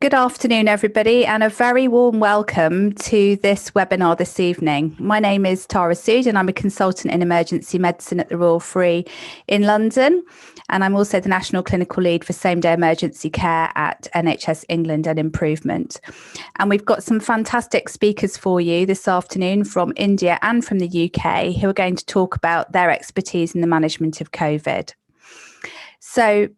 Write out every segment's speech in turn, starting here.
Good afternoon, everybody, and a very warm welcome to this webinar this evening. My name is Tara Sood, and I'm a consultant in emergency medicine at the Royal Free in London. And I'm also the National Clinical Lead for Same-Day Emergency Care at NHS England and Improvement. And we've got some fantastic speakers for you this afternoon from India and from the UK who are going to talk about their expertise in the management of COVID. So,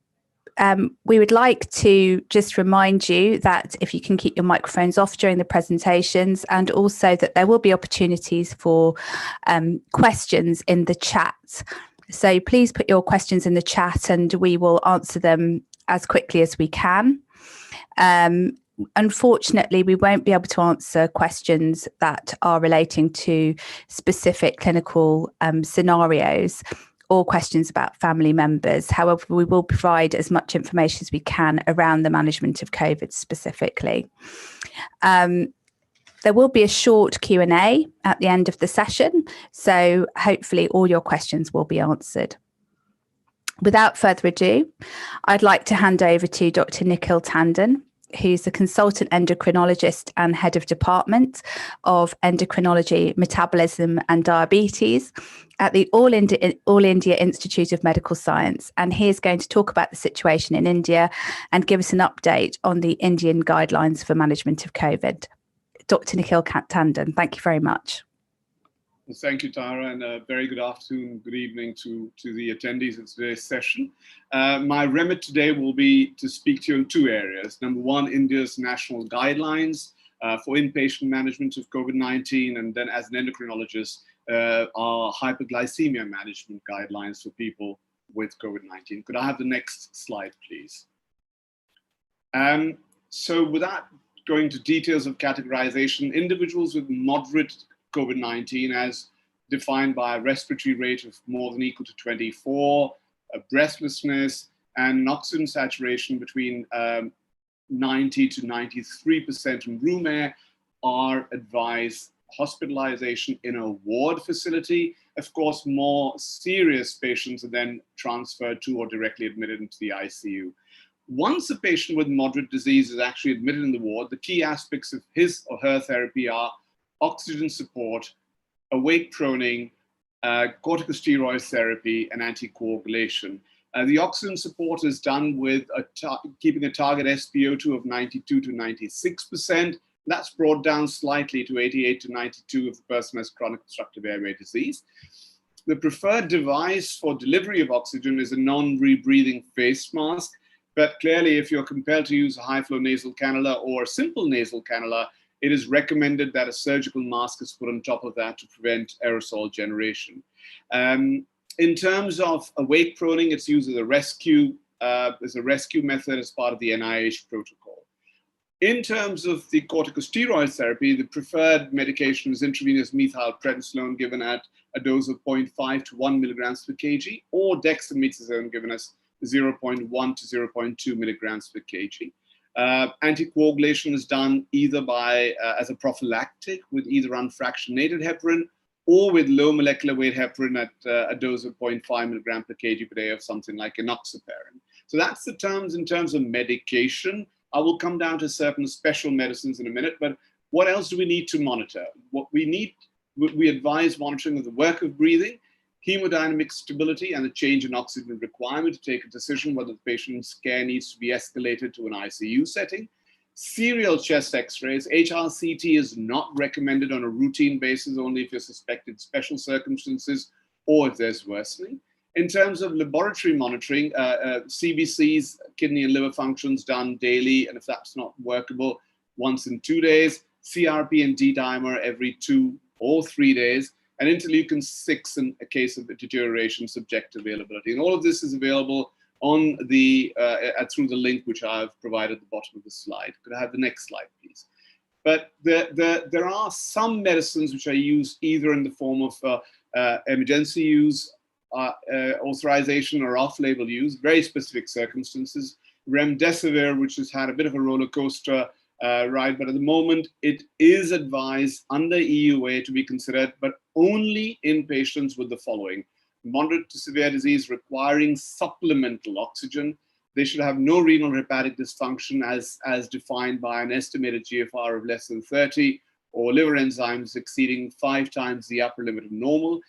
we would like to just remind you that if you can keep your microphones off during the presentations, and also that there will be opportunities for questions in the chat. So please put your questions in the chat and we will answer them as quickly as we can. Unfortunately, we won't be able to answer questions that are relating to specific clinical scenarios or questions about family members. However, we will provide as much information as we can around the management of COVID specifically. There will be a short Q&A at the end of the session, so hopefully all your questions will be answered. Without further ado, I'd like to hand over to Dr. Nikhil Tandon, who's a consultant endocrinologist and head of department of endocrinology, metabolism and diabetes at the All India Institute of Medical Science. And he is going to talk about the situation in India and give us an update on the Indian guidelines for management of COVID. Dr. Nikhil Tandon, thank you very much. Well, thank you, Tara, and a very good afternoon, good evening to the attendees of today's session. My remit today will be to speak to you in two areas. Number one, India's national guidelines for inpatient management of COVID-19, and then as an endocrinologist, our hyperglycemia management guidelines for people with COVID-19. Could I have the next slide, please? So without going to details of categorization, individuals with moderate COVID-19 as defined by a respiratory rate of more than equal to 24, a breathlessness, and an oxygen saturation between 90 to 93% in room air are advised hospitalization in a ward facility. Of course, more serious patients are then transferred to or directly admitted into the ICU. Once a patient with moderate disease is actually admitted in the ward, the key aspects of his or her therapy are oxygen support, awake proning, corticosteroid therapy, and anticoagulation. The oxygen support is done with keeping a target SpO2 of 92 to 96%. That's brought down slightly to 88 to 92 if the person has chronic obstructive airway disease. The preferred device for delivery of oxygen is a non-rebreathing face mask, but clearly if you're compelled to use a high-flow nasal cannula or a simple nasal cannula, it is recommended that a surgical mask is put on top of that to prevent aerosol generation. In terms of awake proning, it's used as a rescue method as part of the NIH protocol. In terms of the corticosteroid therapy, the preferred medication is intravenous methylprednisolone given at a dose of 0.5 to 1 milligrams per kg, or dexamethasone given as 0.1 to 0.2 milligrams per kg. Anticoagulation is done either by as a prophylactic with either unfractionated heparin or with low molecular weight heparin at a dose of 0.5 milligram per kg per day of something like enoxaparin. So that's the terms in terms of medication. I will come down to certain special medicines in a minute, but what else do we need to monitor? What we advise monitoring of the work of breathing, hemodynamic stability, and the change in oxygen requirement to take a decision whether the patient's care needs to be escalated to an ICU setting. Serial chest x-rays, HRCT is not recommended on a routine basis, only if you're suspected special circumstances or if there's worsening. In terms of laboratory monitoring, CBCs, kidney and liver functions done daily, and if that's not workable, once in 2 days, CRP and D-dimer every 2 or 3 days, and interleukin-6 in a case of deterioration, subject availability. And all of this is available on the through the link which I've provided at the bottom of the slide. Could I have the next slide, please? But there are some medicines which are used either in the form of emergency use, authorization, or off-label use, very specific circumstances. Remdesivir, which has had a bit of a roller coaster ride, but at the moment it is advised under EUA to be considered, but only in patients with the following: moderate to severe disease requiring supplemental oxygen, They should have no renal or hepatic dysfunction as defined by an estimated GFR of less than 30, or liver enzymes exceeding 5 times the upper limit of normal,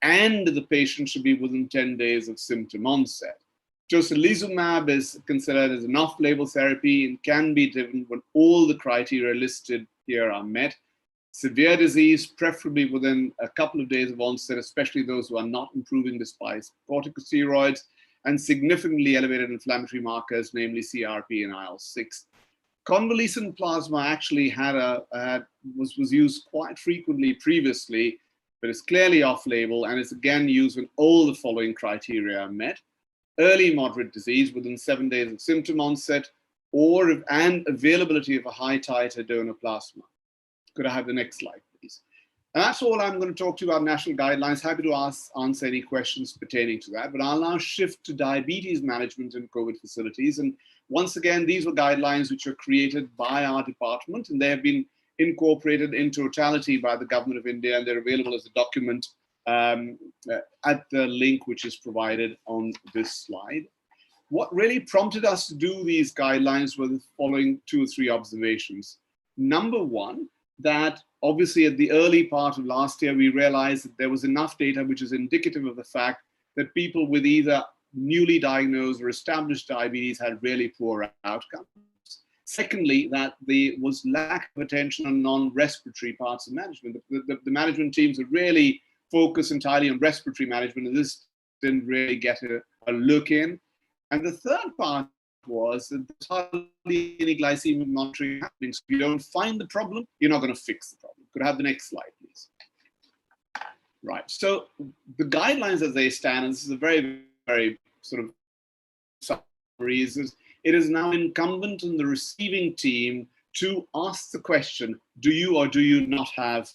and the patient should be within 10 days of symptom onset. Tocilizumab is considered as an off-label therapy and can be given when all the criteria listed here are met. Severe disease, preferably within a couple of days of onset, especially those who are not improving despite corticosteroids, and significantly elevated inflammatory markers, namely CRP and IL-6. Convalescent plasma actually was used quite frequently previously, but it's clearly off-label and is again used when all the following criteria are met: early moderate disease within 7 days of symptom onset, and availability of a high titer donor plasma. Could I have the next slide, please? And that's all I'm going to talk to you about national guidelines. Happy to answer any questions pertaining to that. But I'll now shift to diabetes management in COVID facilities. And once again, these were guidelines which were created by our department, and they have been incorporated in totality by the Government of India, and they're available as a document at the link which is provided on this slide. What really prompted us to do these guidelines were the following 2 or 3 observations. Number one, that obviously at the early part of last year, we realized that there was enough data which is indicative of the fact that people with either newly diagnosed or established diabetes had really poor outcomes. Secondly, that there was lack of attention on non-respiratory parts of management. The management teams are really focused entirely on respiratory management, and this didn't really get a look in. And the third part was that there's hardly any glycemic monitoring happening. So if you don't find the problem, you're not going to fix the problem. Could I have the next slide, please? Right. So the guidelines as they stand, and this is a very, very sort of summary, it is now incumbent on the receiving team to ask the question, do you or do you not have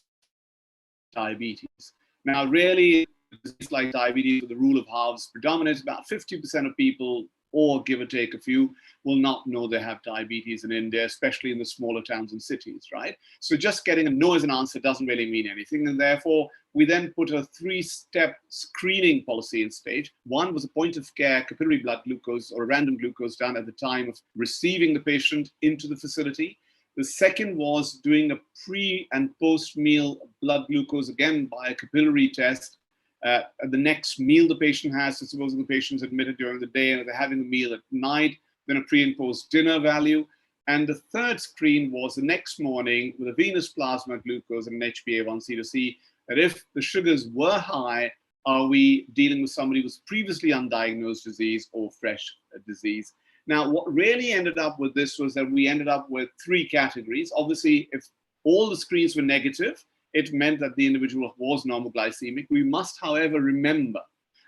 diabetes? Now, really, disease like diabetes, with the rule of halves predominates, about 50% of people, or give or take a few, will not know they have diabetes in India, especially in the smaller towns and cities, right? So just getting a no as an answer doesn't really mean anything. And therefore, we then put a 3-step screening policy in stage. One was a point of care capillary blood glucose or random glucose done at the time of receiving the patient into the facility. The second was doing a pre and post meal blood glucose, again by a capillary test. The next meal the patient has, so supposing the patient's admitted during the day and they're having a meal at night, then a pre and post dinner value. And the third screen was the next morning with a venous plasma glucose and an HbA1c to see that if the sugars were high, are we dealing with somebody who's previously undiagnosed disease or fresh disease? Now, what really ended up with this was that we ended up with 3 categories. Obviously, if all the screens were negative, it meant that the individual was normal glycemic. We must, however, remember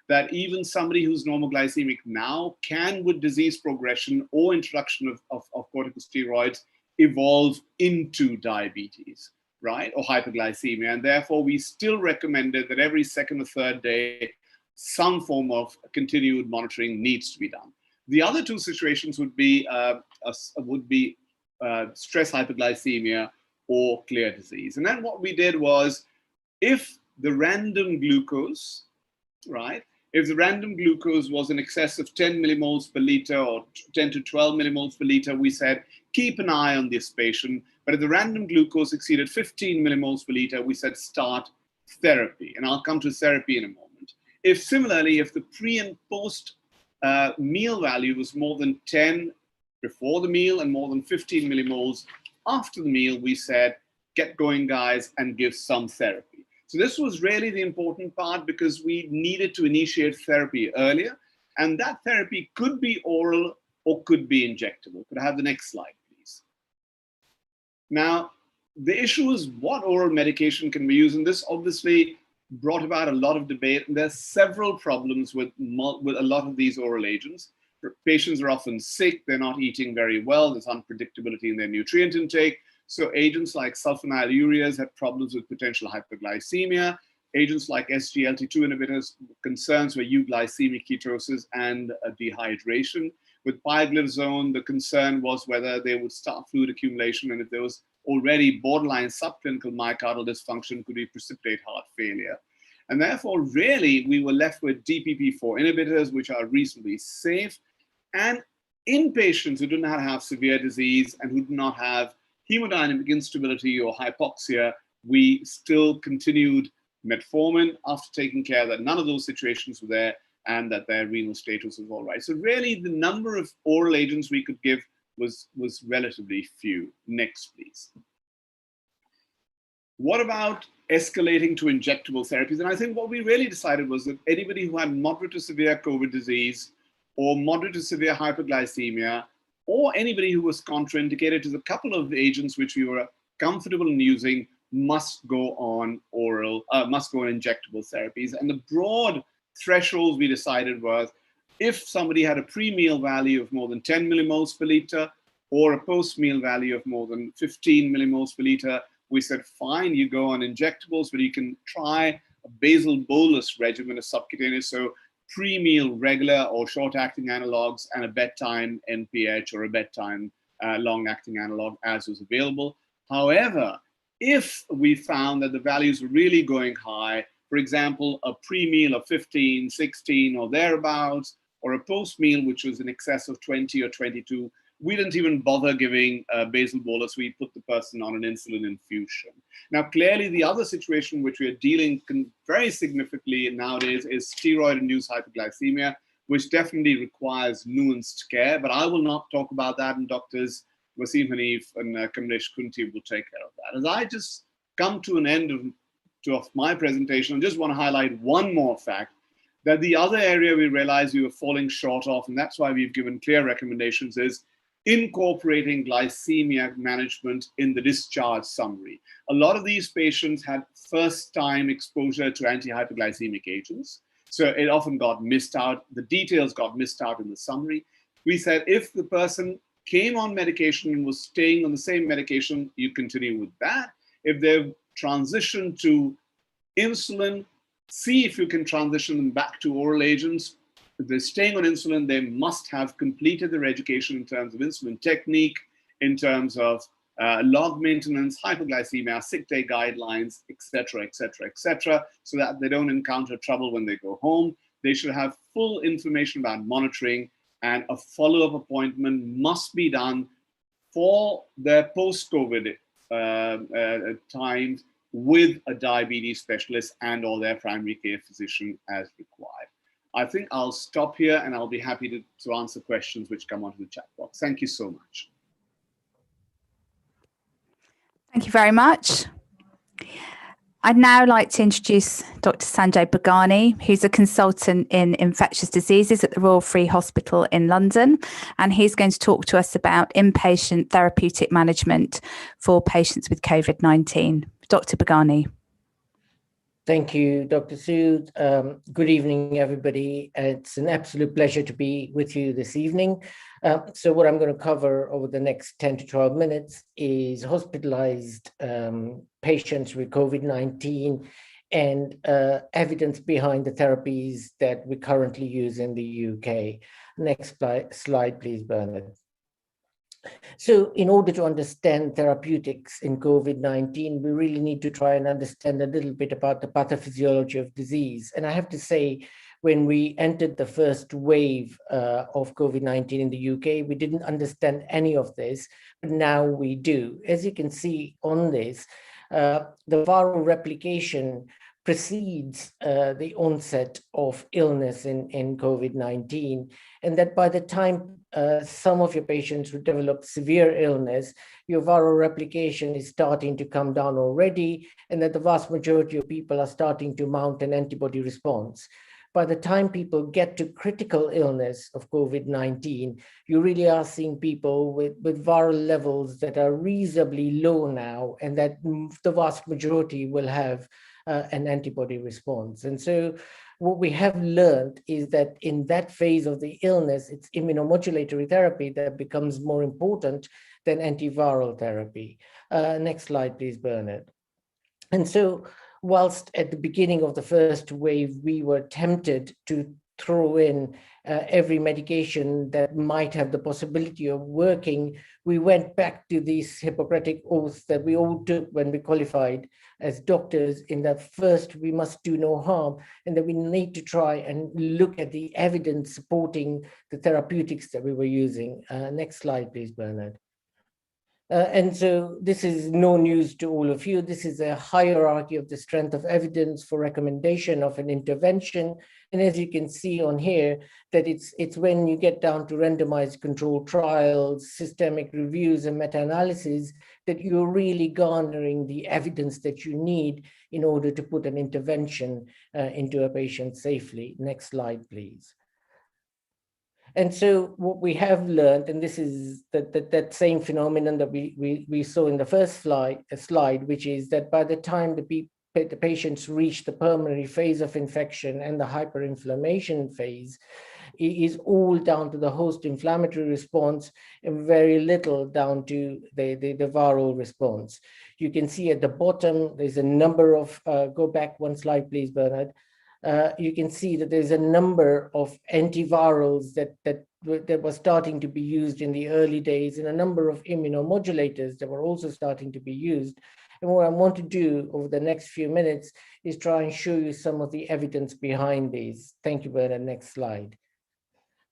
that even somebody who's normal glycemic now can, with disease progression or introduction of corticosteroids, evolve into diabetes, right, or hyperglycemia. And therefore, we still recommended that every second or third day, some form of continued monitoring needs to be done. The other 2 situations would be stress hyperglycemia or clear disease. And then what we did was, if the random glucose, right, if the random glucose was in excess of 10 millimoles per liter or 10 to 12 millimoles per liter, we said, keep an eye on this patient. But if the random glucose exceeded 15 millimoles per liter, we said, start therapy. And I'll come to therapy in a moment. If similarly, if the pre and post meal value was more than 10 before the meal and more than 15 millimoles after the meal, we said, get going, guys, and give some therapy. So this was really the important part, because we needed to initiate therapy earlier, and that therapy could be oral or could be injectable. Could I have the next slide, please? Now, the issue is what oral medication can we use, and this obviously brought about a lot of debate, and there's several problems with a lot of these oral agents. Patients are often sick, they're not eating very well, there's unpredictability in their nutrient intake. So agents like sulfonylureas have problems with potential hyperglycemia. Agents like SGLT2 inhibitors, concerns were euglycemic ketosis and dehydration. With pioglitazone, the concern was whether they would start fluid accumulation, and if there was already borderline subclinical myocardial dysfunction, could we precipitate heart failure? And therefore, really, we were left with DPP-4 inhibitors, which are reasonably safe. And In patients who did not have severe disease and who did not have hemodynamic instability or hypoxia, we still continued metformin after taking care that none of those situations were there and that their renal status was all right. So really the number of oral agents we could give was relatively few. Next, please. What about escalating to injectable therapies? And I think what we really decided was that anybody who had moderate to severe COVID disease or moderate to severe hyperglycemia, or anybody who was contraindicated to the couple of agents which we were comfortable in using must go on injectable therapies. And the broad thresholds we decided was if somebody had a pre-meal value of more than 10 millimoles per liter or a post-meal value of more than 15 millimoles per liter, we said, fine, you go on injectables, but you can try a basal bolus regimen of subcutaneous, so pre-meal regular or short-acting analogs and a bedtime NPH or a bedtime long-acting analog as was available. However, if we found that the values were really going high, for example, a pre-meal of 15, 16 or thereabouts, or a post-meal which was in excess of 20 or 22, we didn't even bother giving basal bolus. We put the person on an insulin infusion. Now, clearly, the other situation which we are dealing very significantly nowadays is steroid-induced hyperglycemia, which definitely requires nuanced care. But I will not talk about that, and doctors Wasim Hanif and Kamlesh Kunti will take care of that. As I just come to an end of my presentation, I just want to highlight one more fact, that the other area we realized we were falling short of, and that's why we've given clear recommendations, is incorporating glycemia management in the discharge summary. A lot of these patients had first-time exposure to anti-hyperglycemic agents, so it often got missed out. The details got missed out in the summary. We said if the person came on medication and was staying on the same medication, you continue with that. If they've transitioned to insulin, see if you can transition them back to oral agents. If they're staying on insulin, they must have completed their education in terms of insulin technique, in terms of log maintenance, hypoglycemia, sick day guidelines, etc., etc., etc., so that they don't encounter trouble when they go home. They should have full information about monitoring, and a follow-up appointment must be done for their post-COVID times with a diabetes specialist and or their primary care physician as required. I think I'll stop here and I'll be happy to answer questions which come onto the chat box. Thank you so much. Thank you very much. I'd now like to introduce Dr. Sanjay Bagani, who's a consultant in infectious diseases at the Royal Free Hospital in London, and he's going to talk to us about inpatient therapeutic management for patients with COVID-19. Dr. Bagani. Thank you, Dr. Sood. Good evening, everybody. It's an absolute pleasure to be with you this evening. So what I'm going to cover over the next 10 to 12 minutes is hospitalized patients with COVID-19 and evidence behind the therapies that we currently use in the UK. Next slide, please, Bernard. So in order to understand therapeutics in COVID-19, we really need to try and understand a little bit about the pathophysiology of disease. And I have to say, when we entered the first wave of COVID-19 in the UK, we didn't understand any of this, but now we do. As you can see on this, the viral replication precedes the onset of illness in COVID-19, and that by the time some of your patients who develop severe illness, your viral replication is starting to come down already, and that the vast majority of people are starting to mount an antibody response. By the time people get to critical illness of COVID-19, you really are seeing people with viral levels that are reasonably low now, and that the vast majority will have an antibody response. And so what we have learned is that in that phase of the illness, it's immunomodulatory therapy that becomes more important than antiviral therapy. Next slide, please, Bernard. And so whilst at the beginning of the first wave, we were tempted to throw in every medication that might have the possibility of working, we went back to these Hippocratic oaths that we all took when we qualified as doctors, in that first we must do no harm, and that we need to try and look at the evidence supporting the therapeutics that we were using. Next slide, please, Bernard. And so this is no news to all of you. This is a hierarchy of the strength of evidence for recommendation of an intervention. And as you can see on here, that it's when you get down to randomized controlled trials, systemic reviews, and meta-analysis that you're really garnering the evidence that you need in order to put an intervention into a patient safely. Next slide, please. And so what we have learned, and this is that same phenomenon that we saw in the first slide, which is that by the time the patients reach the pulmonary phase of infection and the hyperinflammation phase, it is all down to the host inflammatory response and very little down to the viral response. You can see at the bottom, there's a number of, go back one slide, please, Bernard. You can see that there's a number of antivirals that were starting to be used in the early days, and a number of immunomodulators that were also starting to be used. And what I want to do over the next few minutes is try and show you some of the evidence behind these. Thank you, Bernard. Next slide.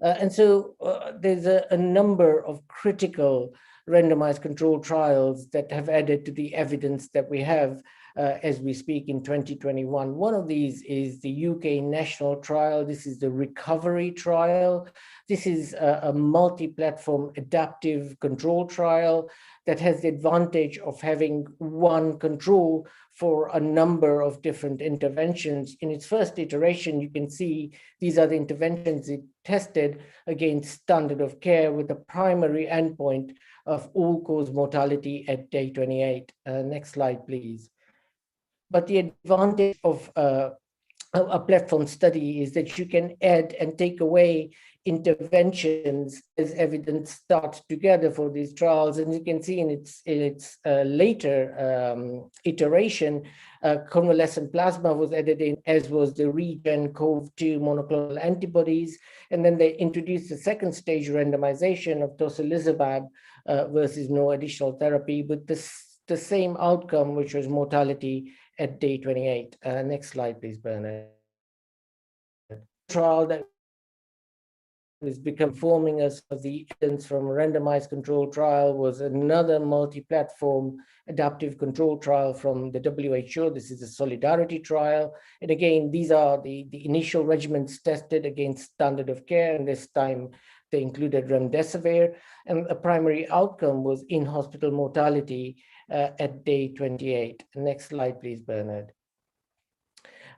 And so there's a number of critical randomized controlled trials that have added to the evidence that we have as we speak in 2021. One of these is the UK national trial. This is the recovery trial. This is a multi-platform adaptive control trial that has the advantage of having one control for a number of different interventions. In its first iteration, you can see these are the interventions it tested against standard of care, with the primary endpoint of all-cause mortality at day 28. Next slide, please. But the advantage of a platform study is that you can add and take away interventions as evidence starts together for these trials. And you can see in its later iteration, convalescent plasma was added in, as was the Regen CoV-2 monoclonal antibodies. And then they introduced the second stage randomization of tocilizumab versus no additional therapy, with the same outcome, which was mortality at day 28. Next slide, please, Bernard. Trial that is informing us of the evidence from a randomized control trial was another multi-platform adaptive control trial from the WHO. This is a solidarity trial. And again, these are the initial regimens tested against standard of care, and this time they included remdesivir, and a primary outcome was in-hospital mortality at day 28. Next slide, please, Bernard.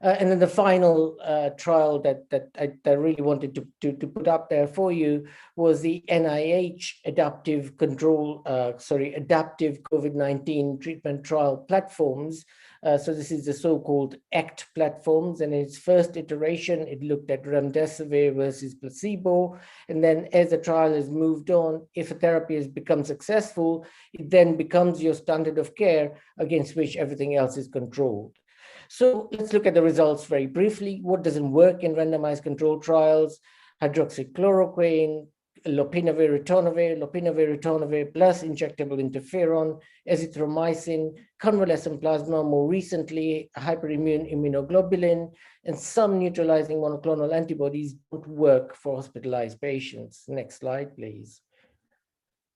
And then the final trial that I really wanted to put up there for you was the NIH adaptive COVID-19 treatment trial platforms. So this is the so-called ACT platforms, and in its first iteration, it looked at remdesivir versus placebo. And then as the trial has moved on, if a therapy has become successful, it then becomes your standard of care against which everything else is controlled. So let's look at the results very briefly. What doesn't work in randomized controlled trials? Hydroxychloroquine, lopinavir-ritonavir plus injectable interferon, azithromycin, convalescent plasma, more recently hyperimmune immunoglobulin, and some neutralizing monoclonal antibodies don't work for hospitalized patients. Next slide, please.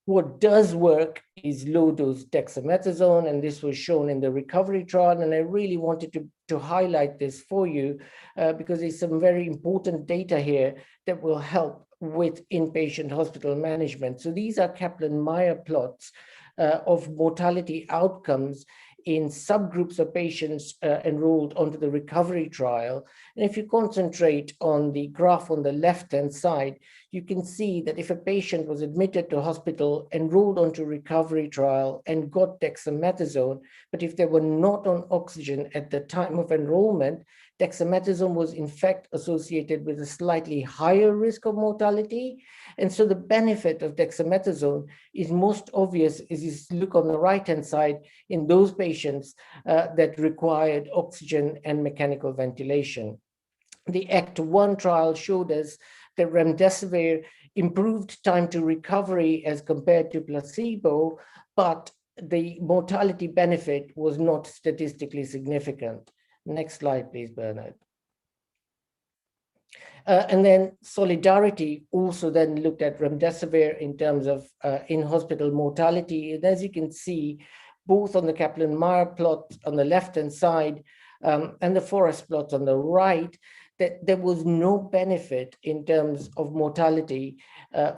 What does work is low-dose dexamethasone, and this was shown in the recovery trial. And I really wanted to highlight this for you because there's some very important data here that will help with inpatient hospital management. So these are Kaplan-Meier plots of mortality outcomes in subgroups of patients enrolled onto the recovery trial. And if you concentrate on the graph on the left-hand side, you can see that if a patient was admitted to hospital, enrolled onto recovery trial, and got dexamethasone, but if they were not on oxygen at the time of enrollment, dexamethasone was in fact associated with a slightly higher risk of mortality. And so the benefit of dexamethasone is most obvious as you look on the right-hand side in those patients that required oxygen and mechanical ventilation. The ACT-1 trial showed us that remdesivir improved time to recovery as compared to placebo, but the mortality benefit was not statistically significant. Next slide, please, Bernard. And then Solidarity also then looked at remdesivir in terms of in-hospital mortality. And as you can see, both on the Kaplan-Meier plot on the left-hand side and the forest plots on the right, that there was no benefit in terms of mortality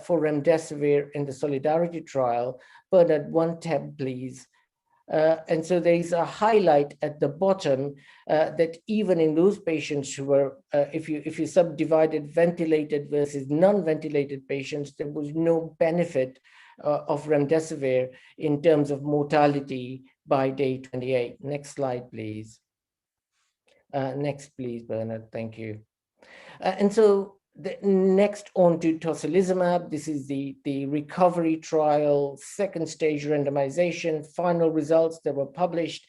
for remdesivir in the Solidarity trial. Bernard, one tab, please. And so there is a highlight at the bottom that even in those patients who were, if you subdivided ventilated versus non-ventilated patients, there was no benefit of remdesivir in terms of mortality by day 28. Next slide, please. Next, please, Bernard. Thank you. And so next on to tocilizumab. This is the recovery trial, second stage randomization, final results that were published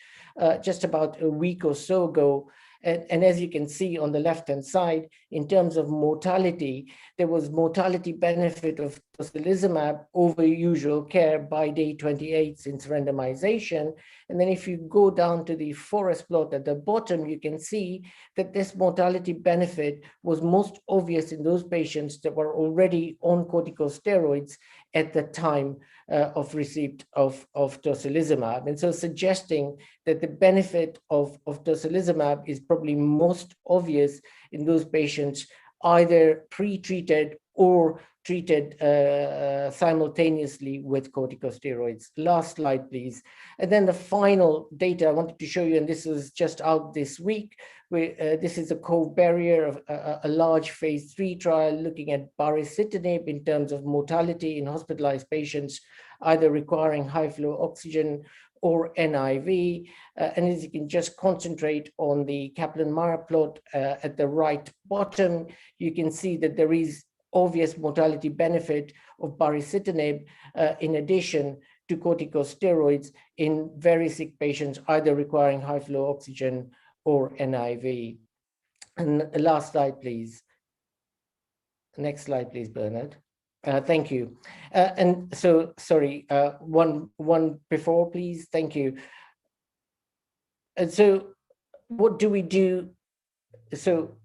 just about a week or so ago. And as you can see on the left-hand side, in terms of mortality, there was mortality benefit of tocilizumab over usual care by day 28 since randomization. And then if you go down to the forest plot at the bottom, you can see that this mortality benefit was most obvious in those patients that were already on corticosteroids at the time of receipt of tocilizumab. And so suggesting that the benefit of tocilizumab is probably most obvious in those patients either pre-treated or treated simultaneously with corticosteroids. Last slide, please. And then the final data I wanted to show you, and this was just out this week, this is a Cove Barrier of a large phase 3 trial looking at baricitinib in terms of mortality in hospitalized patients, either requiring high flow oxygen or NIV. And as you can just concentrate on the Kaplan-Meier plot at the right bottom, you can see that there is obvious mortality benefit of baricitinib in addition to corticosteroids in very sick patients, either requiring high flow oxygen or NIV. And last slide, please. Next slide, please, Bernard. Thank you. And so, sorry, one before, please. Thank you. And so what do we do? So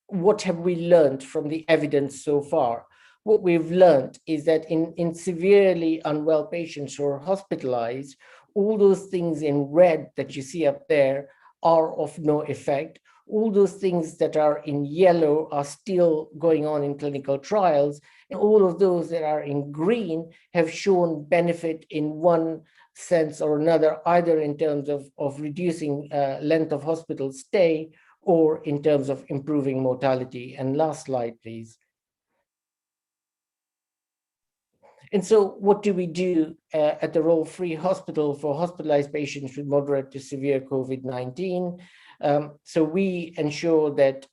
what have we learned from the evidence so far? What we've learned is that in severely unwell patients who are hospitalized, all those things in red that you see up there are of no effect. All those things that are in yellow are still going on in clinical trials. And all of those that are in green have shown benefit in one sense or another, either in terms of reducing length of hospital stay or in terms of improving mortality. And last slide, please. And so what do we do at the Royal Free Hospital for hospitalized patients with moderate to severe COVID-19? So we ensure that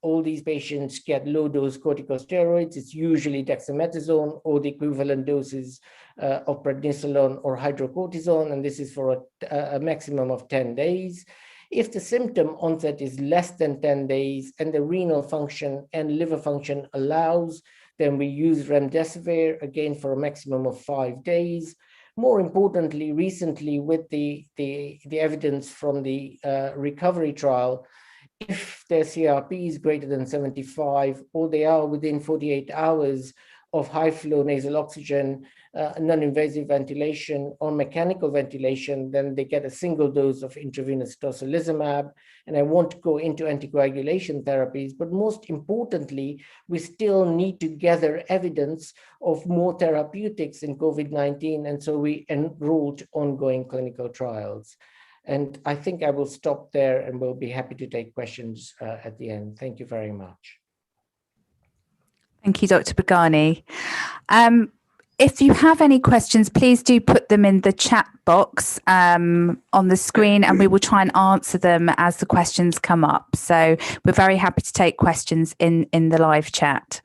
all these patients get low-dose corticosteroids. It's usually dexamethasone or the equivalent doses of prednisolone or hydrocortisone, and this is for a maximum of 10 days. If the symptom onset is less than 10 days and the renal function and liver function allows, then we use remdesivir again for a maximum of 5 days. More importantly, recently with the evidence from the recovery trial, if their CRP is greater than 75 or they are within 48 hours of high flow nasal oxygen, non-invasive ventilation or mechanical ventilation, then they get a single dose of intravenous tocilizumab. And I won't go into anticoagulation therapies, but most importantly, we still need to gather evidence of more therapeutics in COVID-19. And so we enrolled ongoing clinical trials. And I think I will stop there and we'll be happy to take questions at the end. Thank you very much. Thank you, Dr. Bagani. If you have any questions, please do put them in the chat box on the screen, and we will try and answer them as the questions come up. So we're very happy to take questions in the live chat.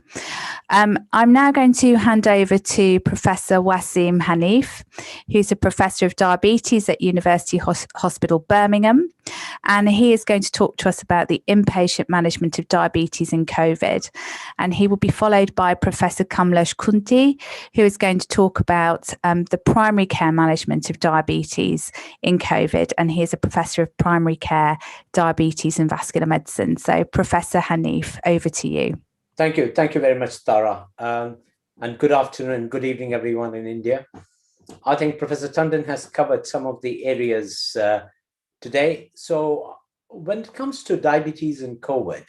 I'm now going to hand over to Professor Wasim Hanif, who's a professor of diabetes at University Hospital Birmingham, and he is going to talk to us about the inpatient management of diabetes and COVID. And he will be followed by Professor Kamlesh Kunti, who is going to talk about the primary care management of diabetes in COVID, and he is a professor of primary care, diabetes and vascular medicine. So Professor Hanif, over to you. Thank you. Thank you very much, Tara. And good afternoon, good evening, everyone in India. I think Professor Tandon has covered some of the areas today. So when it comes to diabetes and COVID,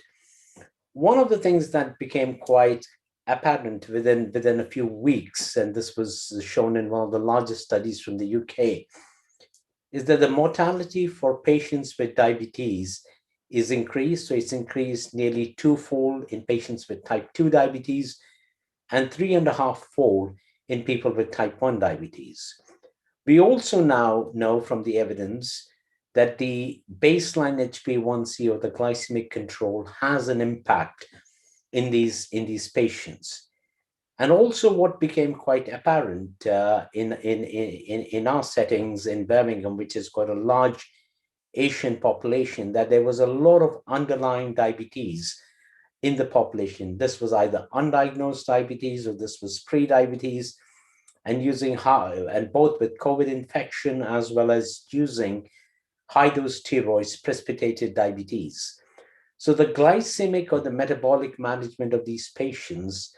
one of the things that became quite apparent within a few weeks, and this was shown in one of the largest studies from the UK, is that the mortality for patients with diabetes is increased. So it's increased nearly twofold in patients with type 2 diabetes and 3.5-fold in people with type 1 diabetes. We also now know from the evidence that the baseline HbA1c, or the glycemic control, has an impact in these patients. And also what became quite apparent in our settings in Birmingham, which is quite a large Asian population, that there was a lot of underlying diabetes in the population. This was either undiagnosed diabetes or this was pre-diabetes, and both with COVID infection as well as using high-dose steroids precipitated diabetes. So the glycemic or the metabolic management of these patients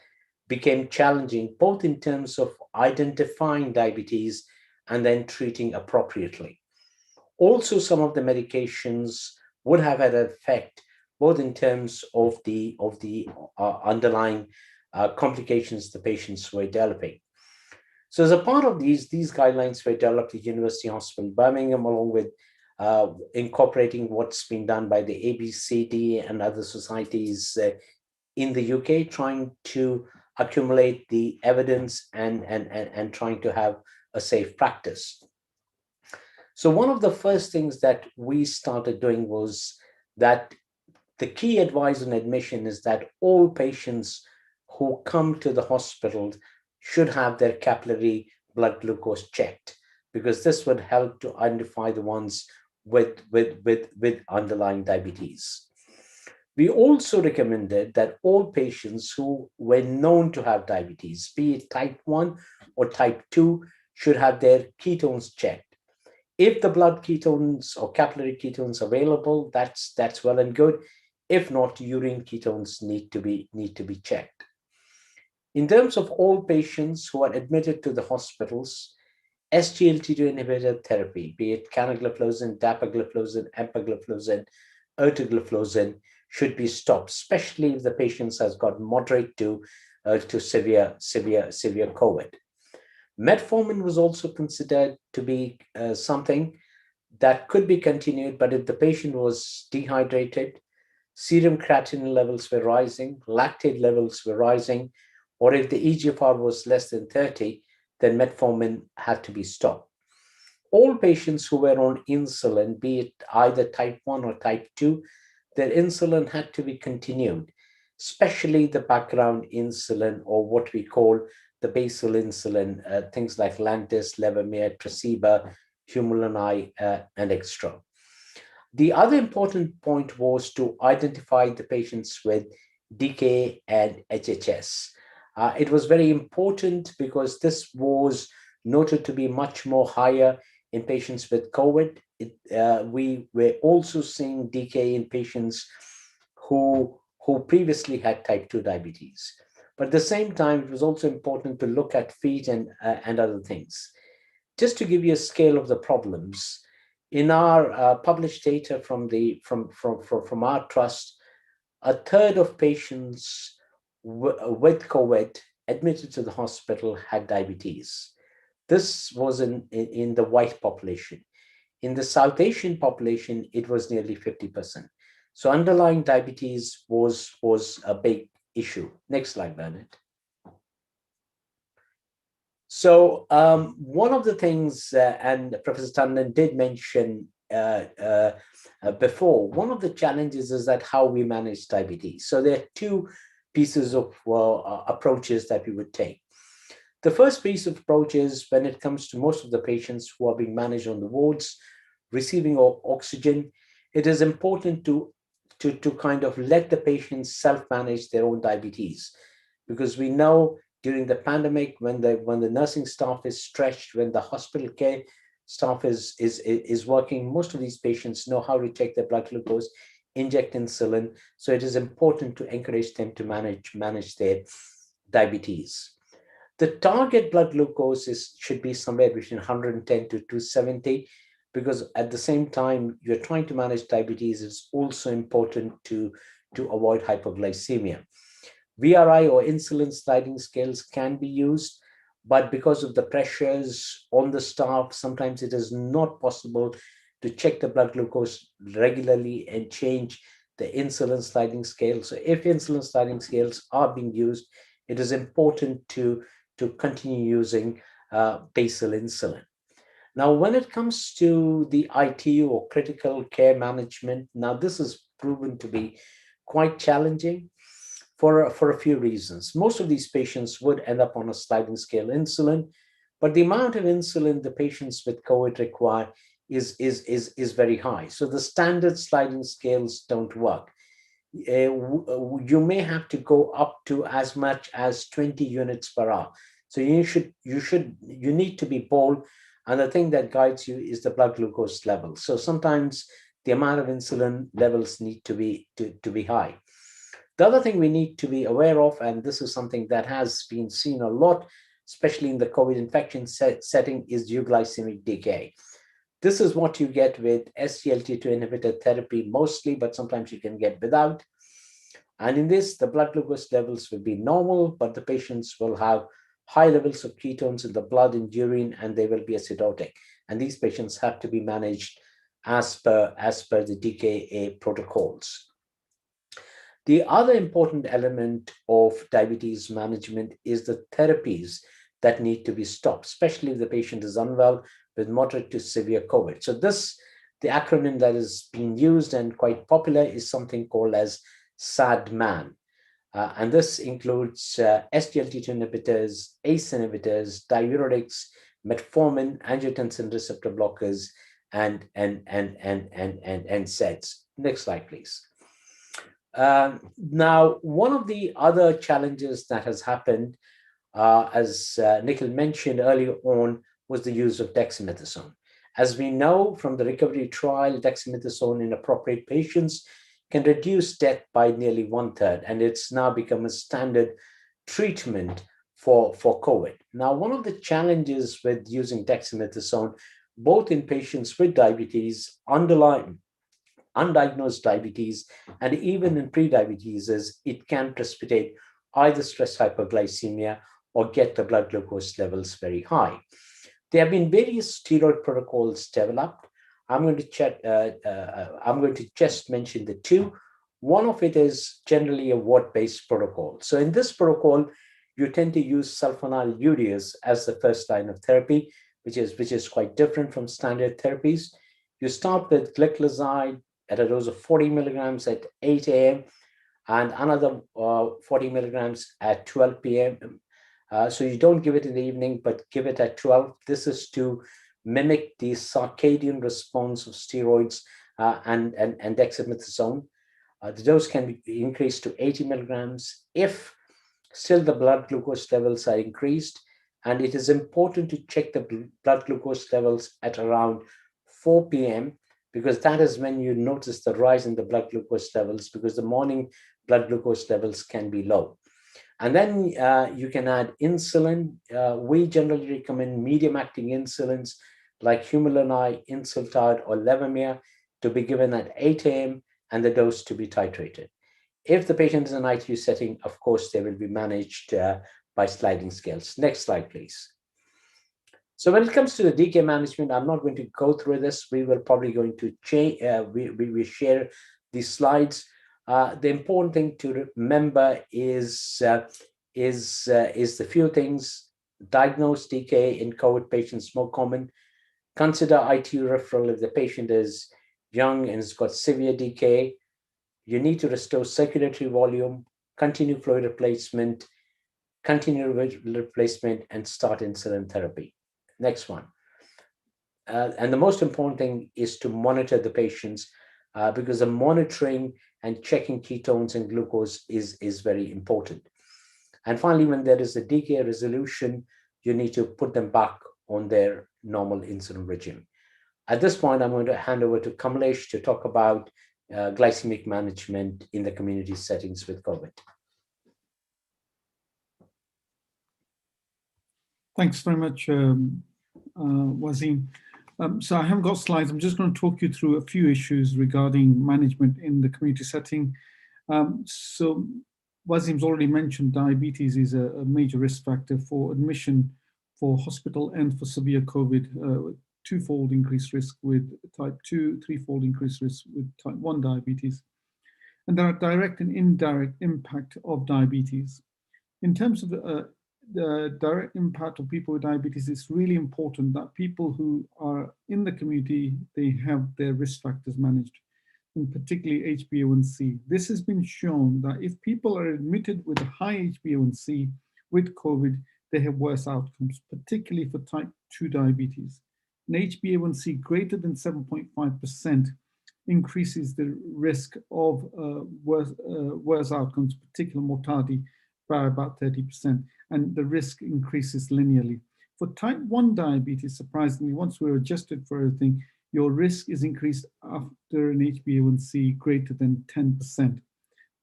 became challenging, both in terms of identifying diabetes and then treating appropriately. Also, some of the medications would have had an effect, both in terms of the underlying complications the patients were developing. So as a part of these guidelines were developed at University Hospital Birmingham, along with incorporating what's been done by the ABCD and other societies in the UK, trying to accumulate the evidence and trying to have a safe practice. So one of the first things that we started doing was that the key advice on admission is that all patients who come to the hospital should have their capillary blood glucose checked, because this would help to identify the ones with underlying diabetes. We also recommended that all patients who were known to have diabetes, be it type 1 or type 2, should have their ketones checked. If the blood ketones or capillary ketones available, that's well and good. If not, urine ketones need to be checked. In terms of all patients who are admitted to the hospitals, SGLT2 inhibitor therapy, be it canagliflozin, dapagliflozin, empagliflozin, ertugliflozin, should be stopped, especially if the patient has got moderate to severe COVID. Metformin was also considered to be something that could be continued, but if the patient was dehydrated, serum creatinine levels were rising, lactate levels were rising, or if the eGFR was less than 30, then metformin had to be stopped. All patients who were on insulin, be it either type 1 or type 2, their insulin had to be continued, especially the background insulin, or what we call the basal insulin, things like Lantus, Levemir, Tresiba, Humulin I, and Extra. The other important point was to identify the patients with DKA and HHS. It was very important because this was noted to be much more higher in patients with COVID. We were also seeing DKA in patients who previously had type 2 diabetes. But at the same time, it was also important to look at feet and other things. Just to give you a scale of the problems, in our published data from our trust, a third of patients with COVID admitted to the hospital had diabetes. This was in the white population. In the South Asian population, it was nearly 50%. So underlying diabetes was a big issue. Next slide, Bernard. So one of the things, and Professor Tandon did mention before, one of the challenges is that how we manage diabetes. So there are two pieces of approaches that we would take. The first piece of approach is when it comes to most of the patients who are being managed on the wards, receiving oxygen, it is important to kind of let the patients self-manage their own diabetes, because we know during the pandemic, when the nursing staff is stretched, when the hospital care staff is working, most of these patients know how to check their blood glucose, inject insulin. So it is important to encourage them to manage their diabetes. The target blood glucose should be somewhere between 110 to 270, because at the same time you're trying to manage diabetes, it's also important to avoid hyperglycemia. VRI or insulin sliding scales can be used, but because of the pressures on the staff, sometimes it is not possible to check the blood glucose regularly and change the insulin sliding scale. So if insulin sliding scales are being used, it is important to continue using basal insulin. Now, when it comes to the ITU or critical care management, now this is proven to be quite challenging for a few reasons. Most of these patients would end up on a sliding scale insulin, but the amount of insulin the patients with COVID require is very high. So the standard sliding scales don't work. You may have to go up to as much as 20 units per hour. So you need to be bold, and the thing that guides you is the blood glucose level. So sometimes the amount of insulin levels need to be high. The other thing we need to be aware of, and this is something that has been seen a lot, especially in the COVID infection setting, is euglycemic decay. This is what you get with SGLT2 inhibitor therapy mostly, but sometimes you can get without. And in this, the blood glucose levels will be normal, but the patients will have high levels of ketones in the blood and urine, and they will be acidotic. And these patients have to be managed as per the DKA protocols. The other important element of diabetes management is the therapies that need to be stopped, especially if the patient is unwell with moderate to severe COVID. So the acronym that is being used and quite popular is something called as SAD-MAN. And this includes SGLT2 inhibitors, ACE inhibitors, diuretics, metformin, angiotensin receptor blockers, and SEDs. Next slide, please. Now, one of the other challenges that has happened, as Nikhil mentioned earlier on, was the use of dexamethasone. As we know from the recovery trial, dexamethasone in appropriate patients can reduce death by nearly 1/3, and it's now become a standard treatment for COVID. Now, one of the challenges with using dexamethasone, both in patients with diabetes, undiagnosed diabetes, and even in pre-diabetes, is it can precipitate either stress hyperglycemia or get the blood glucose levels very high. There have been various steroid protocols developed. I'm going to just mention the two. One of it is generally a ward-based protocol. So in this protocol, you tend to use sulfonylureas as the first line of therapy, which is quite different from standard therapies. You start with gliclazide at a dose of 40 milligrams at 8 a.m. and another 40 milligrams at 12 p.m. So you don't give it in the evening, but give it at 12. This is to mimic the circadian response of steroids and dexamethasone. The dose can be increased to 80 milligrams if still the blood glucose levels are increased. And it is important to check the blood glucose levels at around 4 p.m. because that is when you notice the rise in the blood glucose levels, because the morning blood glucose levels can be low. And then you can add insulin. We generally recommend medium-acting insulins like Humulin, Insultard, or Levemir to be given at 8 a.m. and the dose to be titrated. If the patient is in an ITU setting, of course, they will be managed by sliding scales. Next slide, please. So when it comes to the DK management, I'm not going to go through this. We will probably going to change. We share these slides. The important thing to remember is the few things. Diagnosed DKA in COVID patients more common. Consider ITU referral if the patient is young and has got severe DKA. You need to restore circulatory volume, continue fluid replacement, and start insulin therapy. Next one. And the most important thing is to monitor the patients because the monitoring and checking ketones and glucose is very important. And finally, when there is a DKA resolution, you need to put them back on their normal insulin regime. At this point, I'm going to hand over to Kamlesh to talk about glycemic management in the community settings with COVID. Thanks very much, Wasim. So I haven't got slides. I'm just going to talk you through a few issues regarding management in the community setting. So Wasim's already mentioned diabetes is a major risk factor for admission for hospital and for severe COVID, twofold increased risk with type 2, threefold increased risk with type 1 diabetes. And there are direct and indirect impact of diabetes. In terms of the direct impact of people with diabetes, it's really important that people who are in the community, they have their risk factors managed, and particularly HbA1c. This has been shown that if people are admitted with a high HbA1c with COVID, they have worse outcomes, particularly for type 2 diabetes. An HbA1c greater than 7.5% increases the risk of worse outcomes, particular mortality, by about 30%, and the risk increases linearly. For type 1 diabetes, surprisingly, once we're adjusted for everything, your risk is increased after an HbA1c greater than 10%.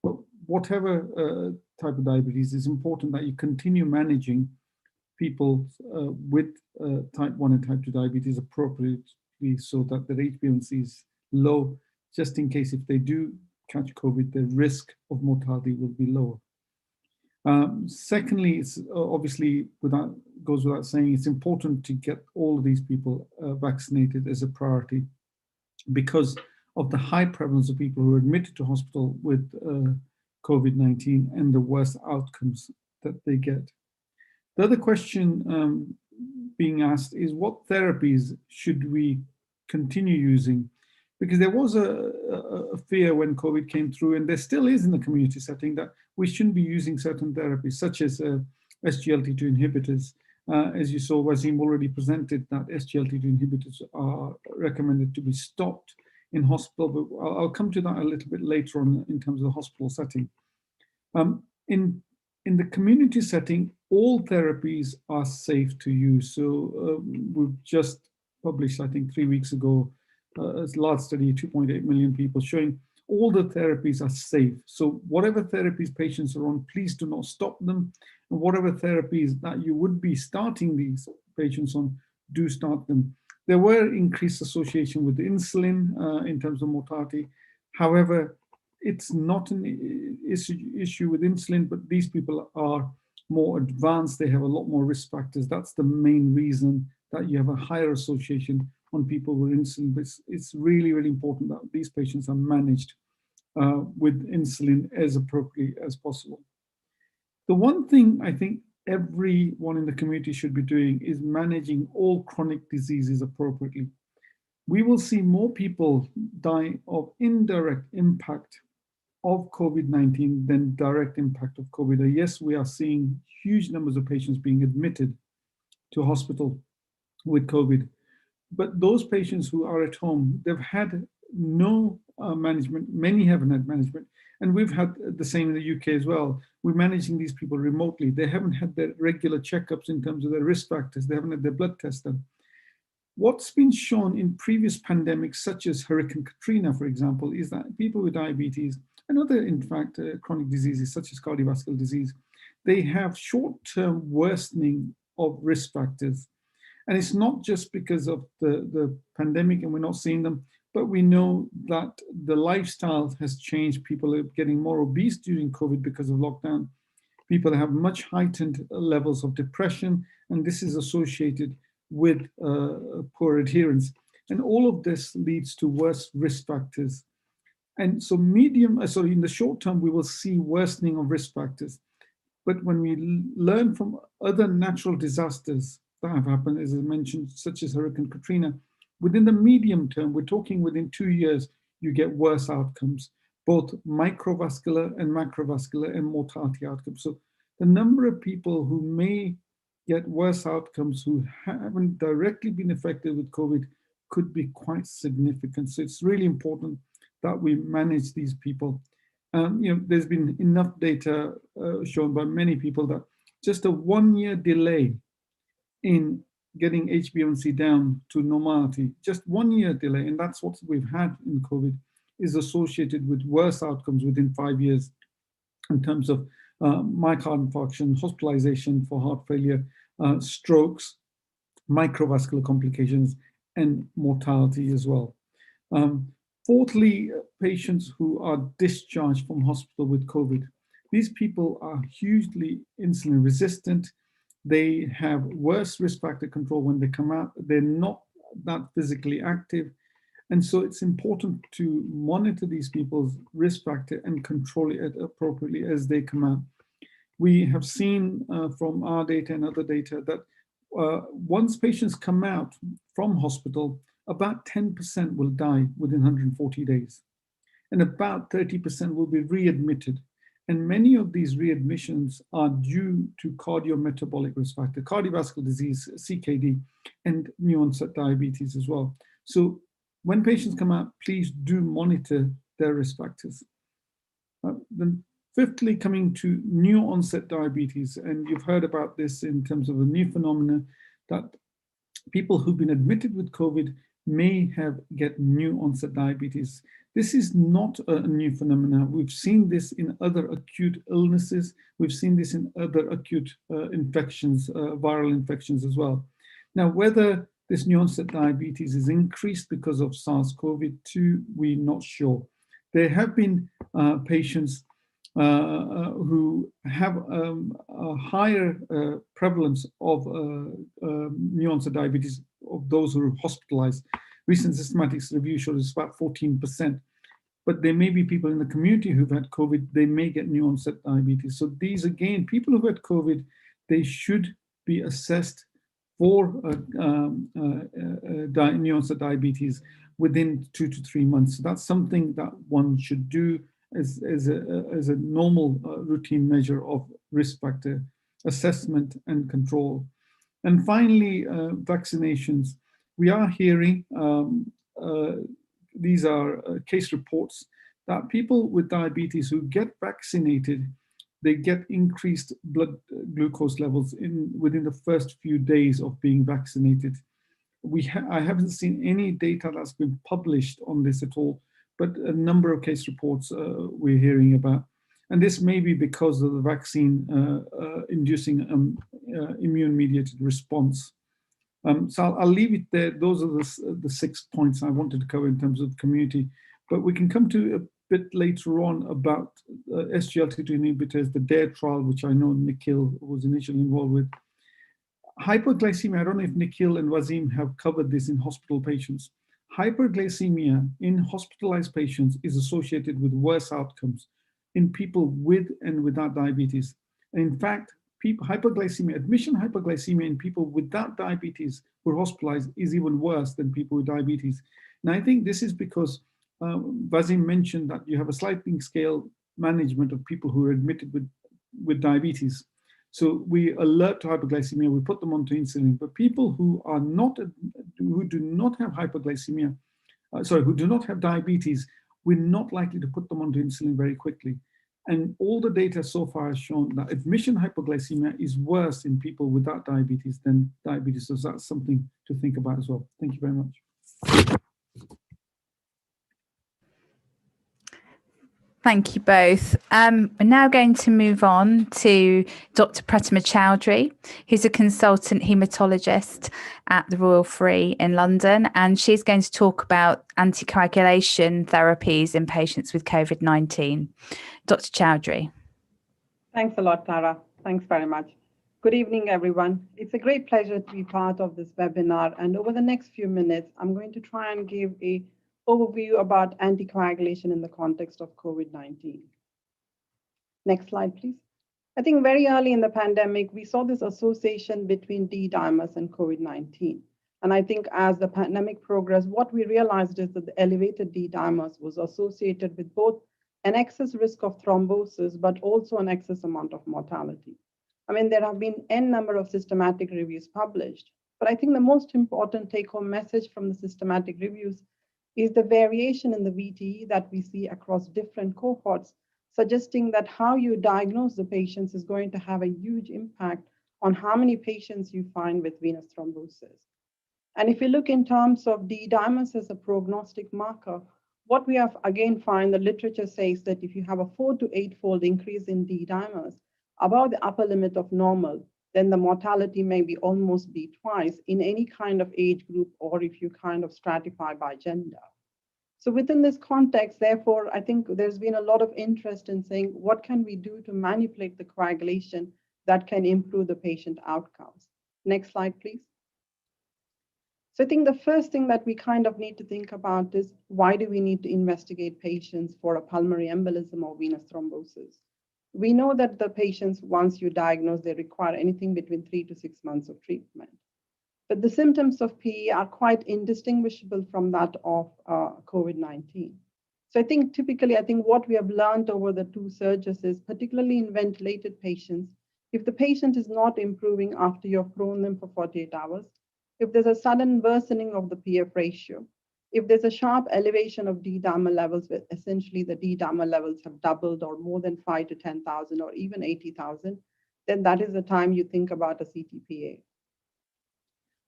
But whatever type of diabetes, it's important that you continue managing people with type 1 and type 2 diabetes appropriately so that their HbA1c is low, just in case if they do catch COVID, the risk of mortality will be lower. Secondly, it's obviously, goes without saying, it's important to get all of these people vaccinated as a priority because of the high prevalence of people who are admitted to hospital with COVID-19 and the worst outcomes that they get. The other question being asked is what therapies should we continue using? Because there was a fear when COVID came through, and there still is in the community setting, that we shouldn't be using certain therapies, such as SGLT2 inhibitors. As you saw, Wasim already presented that SGLT2 inhibitors are recommended to be stopped in hospital, but I'll come to that a little bit later on in terms of the hospital setting. In the community setting, all therapies are safe to use. So we've just published, I think 3 weeks ago, a large study, 2.8 million people, showing all the therapies are safe. So whatever therapies patients are on, please do not stop them. And whatever therapies that you would be starting these patients on, do start them. There were increased association with insulin in terms of mortality. However, it's not an issue with insulin, but these people are more advanced. They have a lot more risk factors. That's the main reason that you have a higher association on people with insulin. But it's really, really important that these patients are managed with insulin as appropriately as possible. The one thing I think everyone in the community should be doing is managing all chronic diseases appropriately. We will see more people die of indirect impact of COVID-19 than direct impact of COVID. Yes, we are seeing huge numbers of patients being admitted to hospital with COVID, but those patients who are at home, they've had no management. Many haven't had management, and we've had the same in the UK as well. We're managing these people remotely. They haven't had their regular checkups in terms of their risk factors. They haven't had their blood tests done. What's been shown in previous pandemics, such as Hurricane Katrina, for example, is that people with diabetes and other, in fact, chronic diseases, such as cardiovascular disease, they have short-term worsening of risk factors. And it's not just because of the pandemic and we're not seeing them, but we know that the lifestyle has changed. People are getting more obese during COVID because of lockdown. People have much heightened levels of depression, and this is associated with poor adherence. And all of this leads to worse risk factors. And so in the short term, we will see worsening of risk factors. But when we learn from other natural disasters that have happened, as I mentioned, such as Hurricane Katrina, within the medium term, we're talking within 2 years, you get worse outcomes, both microvascular and macrovascular and mortality outcomes. So the number of people who may get worse outcomes who haven't directly been affected with COVID could be quite significant. So it's really important that we manage these people. There's been enough data shown by many people that just a 1-year delay in getting HbA1c down to normality, just 1 year delay, and that's what we've had in COVID, is associated with worse outcomes within 5 years in terms of myocardial infarction, hospitalization for heart failure, strokes, microvascular complications, and mortality as well. Fourthly, patients who are discharged from hospital with COVID. These people are hugely insulin resistant. They have worse risk factor control when they come out. They're not that physically active. And so it's important to monitor these people's risk factor and control it appropriately as they come out. We have seen from our data and other data that once patients come out from hospital, about 10% will die within 140 days, and about 30% will be readmitted. And many of these readmissions are due to cardiometabolic risk factor, cardiovascular disease, CKD, and new onset diabetes as well. So when patients come out, please do monitor their risk factors. Then fifthly, coming to new onset diabetes, and you've heard about this in terms of a new phenomenon that people who've been admitted with COVID may get new onset diabetes. This is not a new phenomenon. We've seen this in other acute illnesses. We've seen this in other acute infections, viral infections as well. Now, whether this new onset diabetes is increased because of SARS-CoV-2, we're not sure. There have been patients who have a higher prevalence of new onset diabetes of those who are hospitalized. Recent systematic review shows it's about 14%. But there may be people in the community who've had COVID, they may get new onset diabetes. So these, again, people who've had COVID, they should be assessed for new onset diabetes within 2 to 3 months. So that's something that one should do as a normal routine measure of risk factor assessment and control. And finally, vaccinations. We are hearing, these are case reports, that people with diabetes who get vaccinated, they get increased blood glucose levels within the first few days of being vaccinated. I haven't seen any data that's been published on this at all, but a number of case reports we're hearing about. And this may be because of the vaccine inducing immune-mediated response. So I'll leave it there. Those are the 6 points I wanted to cover in terms of community, but we can come to a bit later on about SGLT2 inhibitors, the DARE trial, which I know Nikhil was initially involved with. Hyperglycemia, I don't know if Nikhil and Wazim have covered this in hospital patients. Hyperglycemia in hospitalized patients is associated with worse outcomes in people with and without diabetes. And in fact, admission hyperglycemia in people without diabetes who are hospitalized is even worse than people with diabetes. And I think this is because Wazim mentioned that you have a sliding scale management of people who are admitted with diabetes. So we alert to hyperglycemia, we put them onto insulin, but people who do not have hyperglycemia, who do not have diabetes, we're not likely to put them onto insulin very quickly. And all the data so far has shown that admission hypoglycemia is worse in people without diabetes than diabetes. So that's something to think about as well. Thank you very much. Thank you both. We're now going to move on to Dr. Pratima Chowdhury, who's a consultant haematologist at the Royal Free in London, and she's going to talk about anticoagulation therapies in patients with COVID-19. Dr. Chowdhury. Thanks a lot, Tara. Thanks very much. Good evening, everyone. It's a great pleasure to be part of this webinar, and over the next few minutes, I'm going to try and give an overview about anticoagulation in the context of COVID-19. Next slide, please. I think very early in the pandemic, we saw this association between D-dimers and COVID-19. And I think as the pandemic progressed, what we realized is that the elevated D-dimers was associated with both an excess risk of thrombosis, but also an excess amount of mortality. I mean, there have been n number of systematic reviews published, but I think the most important take-home message from the systematic reviews is the variation in the VTE that we see across different cohorts, suggesting that how you diagnose the patients is going to have a huge impact on how many patients you find with venous thrombosis. And if you look in terms of D-dimers as a prognostic marker, what we have again find the literature says that if you have a 4 to 8-fold increase in D-dimers above the upper limit of normal, then the mortality may be almost be twice in any kind of age group or if you kind of stratify by gender. So within this context, therefore, I think there's been a lot of interest in saying, what can we do to manipulate the coagulation that can improve the patient outcomes? Next slide, please. So I think the first thing that we kind of need to think about is, why do we need to investigate patients for a pulmonary embolism or venous thrombosis? We know that the patients, once you diagnose, they require anything between 3 to 6 months of treatment. But the symptoms of PE are quite indistinguishable from that of COVID-19. So I think typically, what we have learned over the 2 surges is, particularly in ventilated patients, if the patient is not improving after you've prone them for 48 hours, if there's a sudden worsening of the PF ratio, if there's a sharp elevation of D-dimer levels, where essentially the D-dimer levels have doubled or more than 5 to 10,000 or even 80,000, then that is the time you think about a CTPA.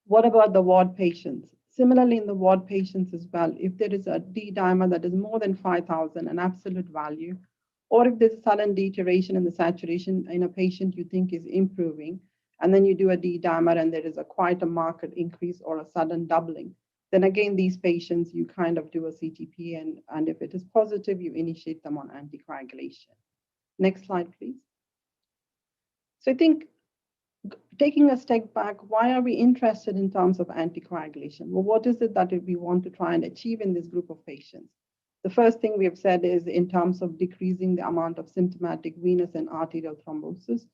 What about the ward patients? Similarly, in the ward patients as well, if there is a D-dimer that is more than 5,000, an absolute value, or if there's a sudden deterioration in the saturation in a patient you think is improving, and then you do a D-dimer and there is quite a marked increase or a sudden doubling, then again, these patients, you kind of do a CTP, and if it is positive, you initiate them on anticoagulation. Next slide, please. So I think, taking a step back, why are we interested in terms of anticoagulation? Well, what is it that we want to try and achieve in this group of patients? The first thing we have said is in terms of decreasing the amount of symptomatic venous and arterial thrombosis.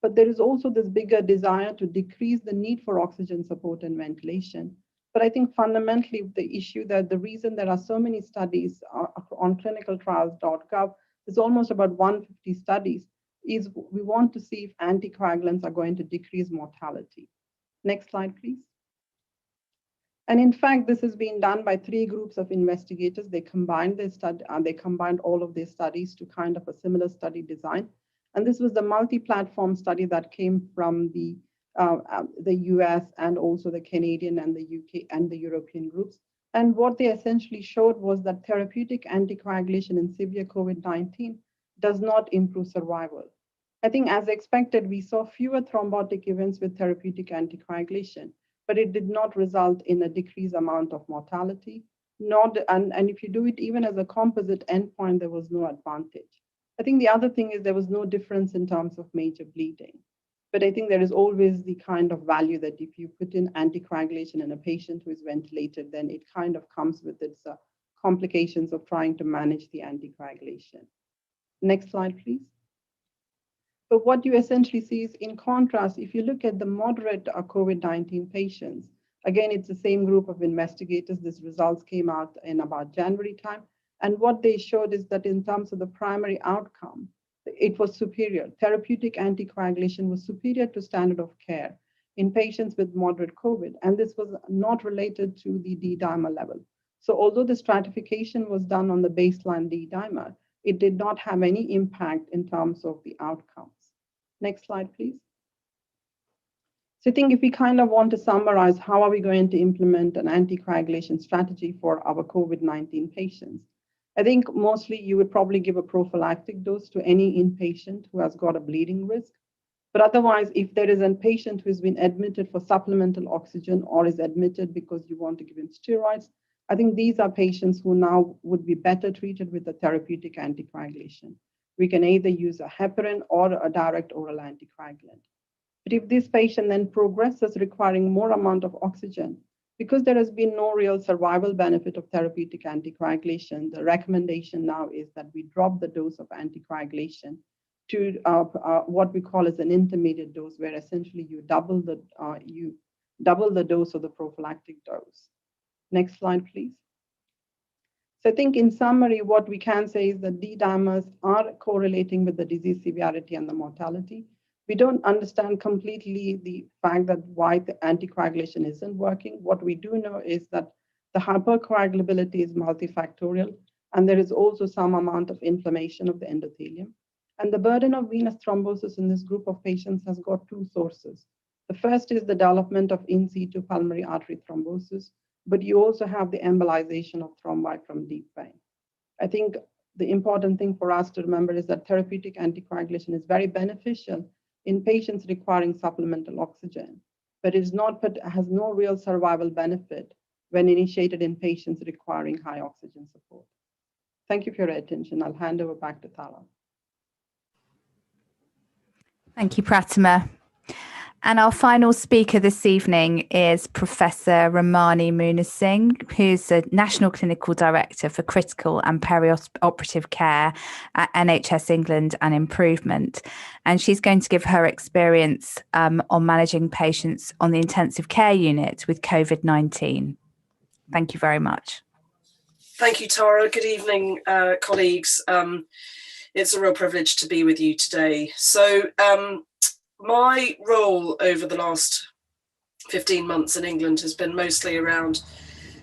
But there is also this bigger desire to decrease the need for oxygen support and ventilation. But I think fundamentally the issue that the reason there are so many studies on clinicaltrials.gov, there's almost about 150 studies, is we want to see if anticoagulants are going to decrease mortality. Next slide, please. And in fact, this has been done by 3 groups of investigators. They combined their study, they combined all of their studies to kind of a similar study design. And this was the multi-platform study that came from the US and also the Canadian and the UK and the European groups. And what they essentially showed was that therapeutic anticoagulation in severe COVID-19 does not improve survival. I think as expected, we saw fewer thrombotic events with therapeutic anticoagulation, but it did not result in a decreased amount of mortality. And if you do it even as a composite endpoint, there was no advantage. I think the other thing is there was no difference in terms of major bleeding. But I think there is always the kind of value that if you put in anticoagulation in a patient who is ventilated, then it kind of comes with its complications of trying to manage the anticoagulation. Next slide, please. But what you essentially see is, in contrast, if you look at the moderate COVID-19 patients, again, it's the same group of investigators. These results came out in about January time. And what they showed is that in terms of the primary outcome, it was superior. Therapeutic anticoagulation was superior to standard of care in patients with moderate COVID. And this was not related to the D-dimer level. So although the stratification was done on the baseline D-dimer, it did not have any impact in terms of the outcomes. Next slide, please. So I think if we kind of want to summarize, how are we going to implement an anticoagulation strategy for our COVID-19 patients? I think mostly you would probably give a prophylactic dose to any inpatient who has got a bleeding risk. But otherwise, if there is a patient who has been admitted for supplemental oxygen or is admitted because you want to give him steroids, I think these are patients who now would be better treated with a therapeutic anticoagulation. We can either use a heparin or a direct oral anticoagulant. But if this patient then progresses requiring more amount of oxygen, because there has been no real survival benefit of therapeutic anticoagulation, the recommendation now is that we drop the dose of anticoagulation to what we call as an intermediate dose, where essentially you double the dose of the prophylactic dose. Next slide, please. So I think in summary, what we can say is that D-dimers are correlating with the disease severity and the mortality. We don't understand completely the fact that why the anticoagulation isn't working. What we do know is that the hypercoagulability is multifactorial, and there is also some amount of inflammation of the endothelium. And the burden of venous thrombosis in this group of patients has got two sources. The first is the development of in situ pulmonary artery thrombosis, but you also have the embolization of thrombi from deep vein. I think the important thing for us to remember is that therapeutic anticoagulation is very beneficial in patients requiring supplemental oxygen, but has no real survival benefit when initiated in patients requiring high oxygen support. Thank you for your attention. I'll hand over back to Tara. Thank you, Pratima. And our final speaker this evening is Professor Ramani Munasingh, who's the National Clinical Director for Critical and Perioperative Care at NHS England and Improvement. And she's going to give her experience on managing patients on the intensive care unit with COVID-19. Thank you very much. Thank you, Tara. Good evening, colleagues. It's a real privilege to be with you today. So, my role over the last 15 months in England has been mostly around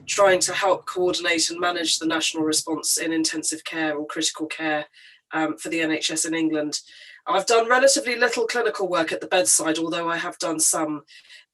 trying to help coordinate and manage the national response in intensive care or critical care for the NHS in England. I've done relatively little clinical work at the bedside, although I have done some.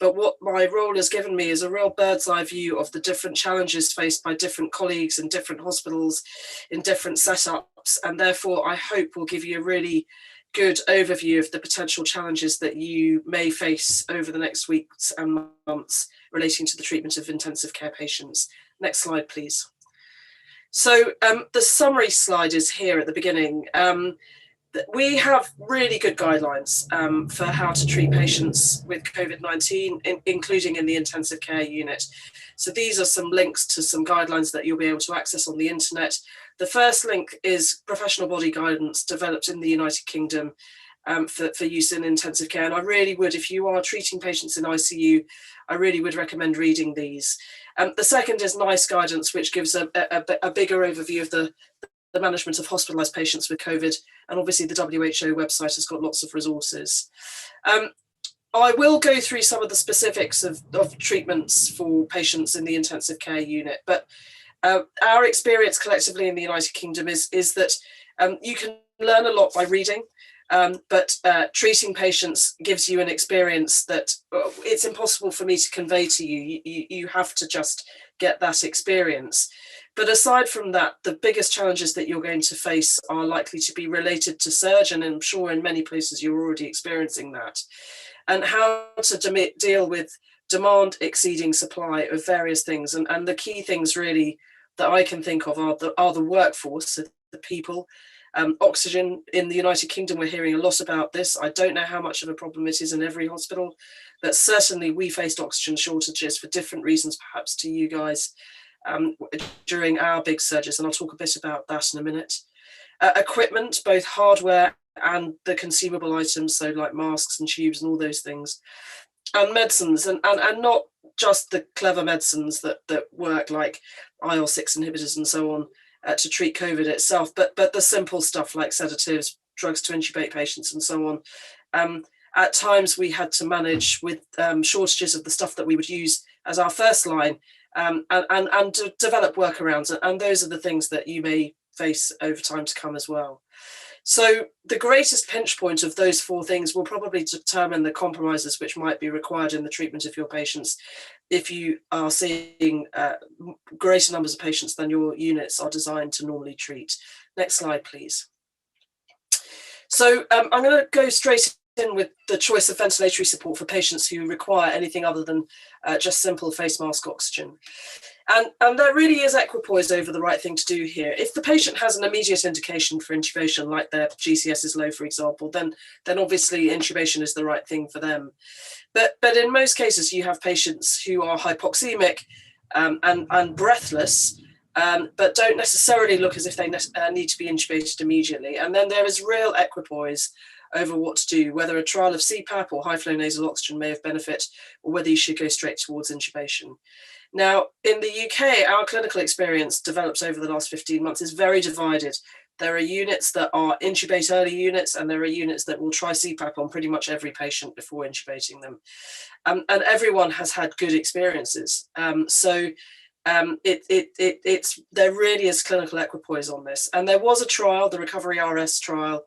But what my role has given me is a real bird's eye view of the different challenges faced by different colleagues in different hospitals, in different setups, and therefore I hope will give you a really good overview of the potential challenges that you may face over the next weeks and months relating to the treatment of intensive care patients. Next slide, please. So the summary slide is here at the beginning. We have really good guidelines for how to treat patients with COVID-19, including in the intensive care unit. So these are some links to some guidelines that you'll be able to access on the internet. The first link is professional body guidance developed in the United Kingdom for use in intensive care. And I really would, if you are treating patients in ICU, I really would recommend reading these. The second is NICE guidance, which gives a bigger overview of the management of hospitalized patients with COVID. And obviously the WHO website has got lots of resources. I will go through some of the specifics of treatments for patients in the intensive care unit, but our experience collectively in the United Kingdom is that you can learn a lot by reading, but treating patients gives you an experience that it's impossible for me to convey to you. You have to just get that experience. But aside from that, the biggest challenges that you're going to face are likely to be related to surge, and I'm sure in many places you're already experiencing that, and how to deal with demand exceeding supply of various things. And the key things really that I can think of are the workforce, the people. Oxygen in the United Kingdom, we're hearing a lot about this. I don't know how much of a problem it is in every hospital, but certainly we faced oxygen shortages for different reasons, perhaps to you guys, during our big surges, and I'll talk a bit about that in a minute. Equipment, both hardware and the consumable items, so like masks and tubes and all those things, and medicines, and not just the clever medicines that work like IL-6 inhibitors and so on to treat COVID itself, but the simple stuff like sedatives, drugs to intubate patients and so on. At times we had to manage with shortages of the stuff that we would use as our first line, and to develop workarounds, and those are the things that you may face over time to come as well. So the greatest pinch point of those four things will probably determine the compromises which might be required in the treatment of your patients if you are seeing greater numbers of patients than your units are designed to normally treat. Next slide, please. So I'm going to go straight in with the choice of ventilatory support for patients who require anything other than just simple face mask oxygen. And there really is equipoise over the right thing to do here. If the patient has an immediate indication for intubation, like their GCS is low, for example, then obviously intubation is the right thing for them. But in most cases, you have patients who are hypoxemic and breathless, but don't necessarily look as if they need to be intubated immediately. And then there is real equipoise over what to do, whether a trial of CPAP or high flow nasal oxygen may have benefit, or whether you should go straight towards intubation. Now, in the UK, our clinical experience developed over the last 15 months is very divided. There are units that are intubate early units, and there are units that will try CPAP on pretty much every patient before intubating them. And everyone has had good experiences. There really is clinical equipoise on this. And there was a trial, the Recovery RS trial,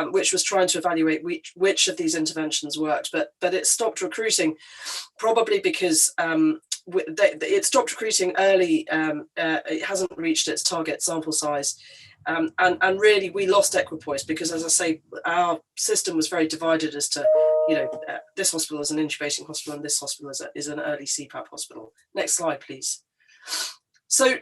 which was trying to evaluate which of these interventions worked, but it stopped recruiting, probably because it stopped recruiting early. It hasn't reached its target sample size. And really we lost equipoise because, as I say, our system was very divided as to, this hospital is an intubating hospital and this hospital is an early CPAP hospital. Next slide, please. So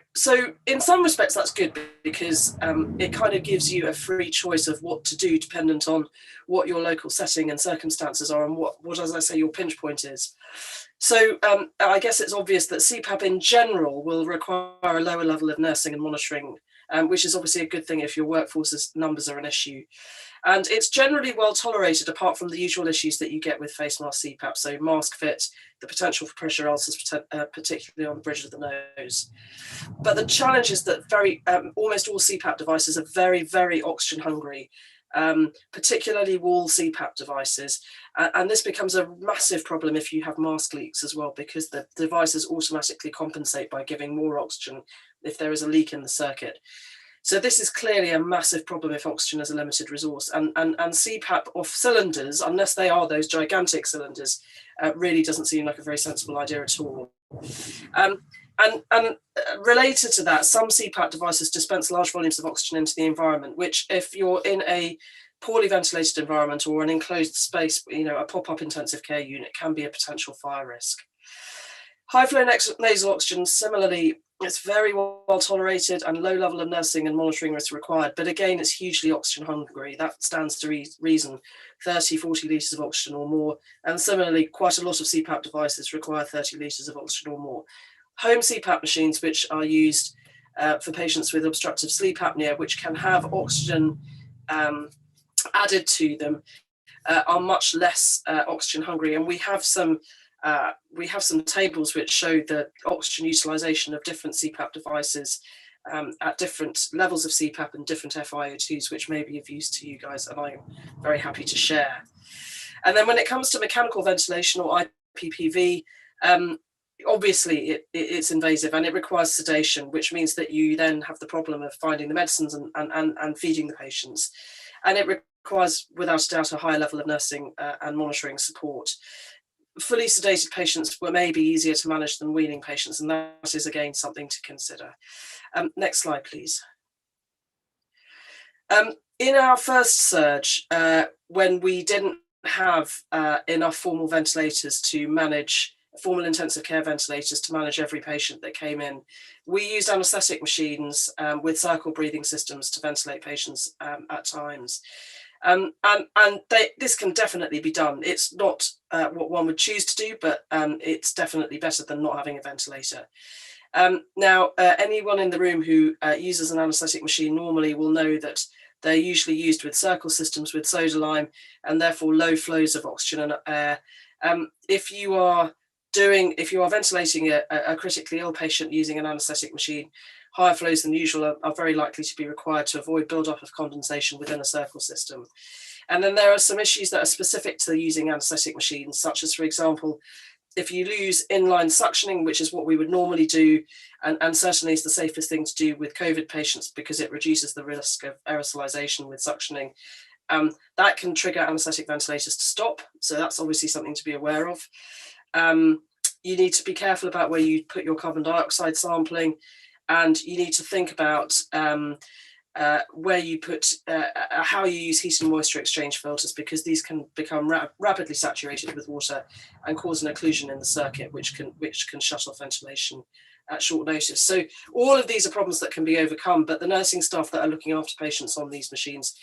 in some respects that's good, because it kind of gives you a free choice of what to do dependent on what your local setting and circumstances are and what as I say, your pinch point is. So I guess it's obvious that CPAP in general will require a lower level of nursing and monitoring, which is obviously a good thing if your workforce's numbers are an issue. And it's generally well tolerated, apart from the usual issues that you get with face mask CPAP, so mask fit, the potential for pressure ulcers, particularly on the bridge of the nose. But the challenge is that almost all CPAP devices are very, very oxygen hungry, particularly wall CPAP devices. And this becomes a massive problem if you have mask leaks as well, because the devices automatically compensate by giving more oxygen if there is a leak in the circuit. So this is clearly a massive problem if oxygen is a limited resource, and CPAP off cylinders, unless they are those gigantic cylinders, really doesn't seem like a very sensible idea at all. And related to that, some CPAP devices dispense large volumes of oxygen into the environment, which if you're in a poorly ventilated environment or an enclosed space, a pop-up intensive care unit, can be a potential fire risk. High flow nasal oxygen, similarly, it's very well tolerated and low level of nursing and monitoring is required. But again, it's hugely oxygen hungry. That stands to reason, 30, 40 litres of oxygen or more. And similarly, quite a lot of CPAP devices require 30 litres of oxygen or more. Home CPAP machines, which are used for patients with obstructive sleep apnea, which can have oxygen added to them, are much less oxygen hungry. And we have some tables which show the oxygen utilization of different CPAP devices at different levels of CPAP and different FiO2s, which may be of use to you guys, and I'm very happy to share. And then when it comes to mechanical ventilation or IPPV, obviously it's invasive and it requires sedation, which means that you then have the problem of finding the medicines and feeding the patients. And it requires, without a doubt, a higher level of nursing and monitoring support. Fully sedated patients were maybe easier to manage than weaning patients, and that is again something to consider. Next slide, please. In our first surge, when we didn't have enough formal ventilators to manage, formal intensive care ventilators to manage every patient that came in, we used anaesthetic machines with circle breathing systems to ventilate patients at times. This can definitely be done. It's not what one would choose to do, but it's definitely better than not having a ventilator. Now, anyone in the room who uses an anaesthetic machine normally will know that they're usually used with circle systems with soda lime and therefore low flows of oxygen and air. If you are ventilating a critically ill patient using an anaesthetic machine, higher flows than usual are very likely to be required to avoid build-up of condensation within a circle system. And then there are some issues that are specific to using anaesthetic machines, such as, for example, if you lose inline suctioning, which is what we would normally do, and certainly is the safest thing to do with COVID patients because it reduces the risk of aerosolization with suctioning, that can trigger anaesthetic ventilators to stop. So that's obviously something to be aware of. You need to be careful about where you put your carbon dioxide sampling, and you need to think about where you put, how you use heat and moisture exchange filters, because these can become rapidly saturated with water and cause an occlusion in the circuit, which can shut off ventilation at short notice. So all of these are problems that can be overcome, but the nursing staff that are looking after patients on these machines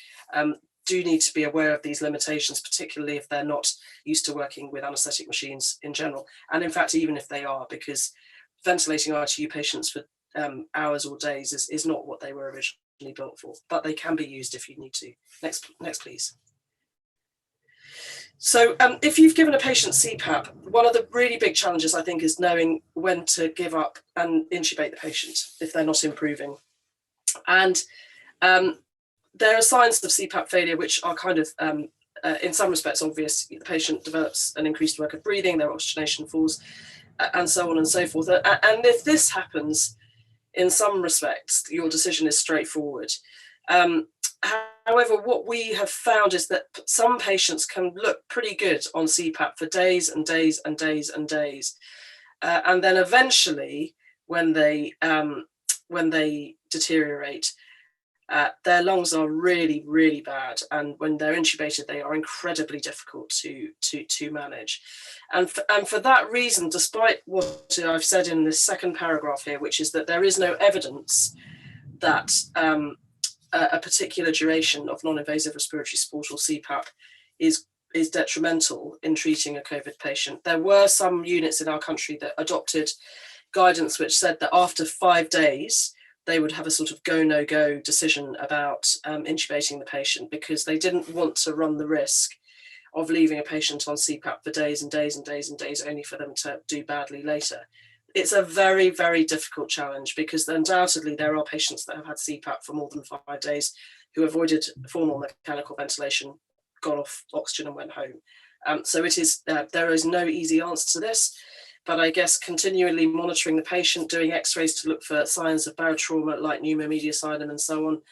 do need to be aware of these limitations, particularly if they're not used to working with anaesthetic machines in general. And in fact, even if they are, because ventilating ICU patients for hours or days is not what they were originally built for, but they can be used if you need to. Next please. So if you've given a patient CPAP, one of the really big challenges, I think, is knowing when to give up and intubate the patient if they're not improving. And there are signs of CPAP failure which are kind of, in some respects, obvious. The patient develops an increased work of breathing, their oxygenation falls, and so on and so forth. And if this happens, in some respects, your decision is straightforward. However, what we have found is that some patients can look pretty good on CPAP for days and days and days and days. And then eventually, when they deteriorate, their lungs are really, really bad. And when they're intubated, they are incredibly difficult to manage. And for that reason, despite what I've said in this second paragraph here, which is that there is no evidence that a particular duration of non-invasive respiratory support, or CPAP, is detrimental in treating a COVID patient. There were some units in our country that adopted guidance which said that after 5 days, they would have a sort of go, no go decision about intubating the patient, because they didn't want to run the risk of leaving a patient on CPAP for days and days and days and days, only for them to do badly later. It's a very, very difficult challenge, because undoubtedly there are patients that have had CPAP for more than 5 days who avoided formal mechanical ventilation, got off oxygen and went home. So it is, there is no easy answer to this, but I guess continually monitoring the patient, doing x-rays to look for signs of barotrauma like pneumomediastinum and so on,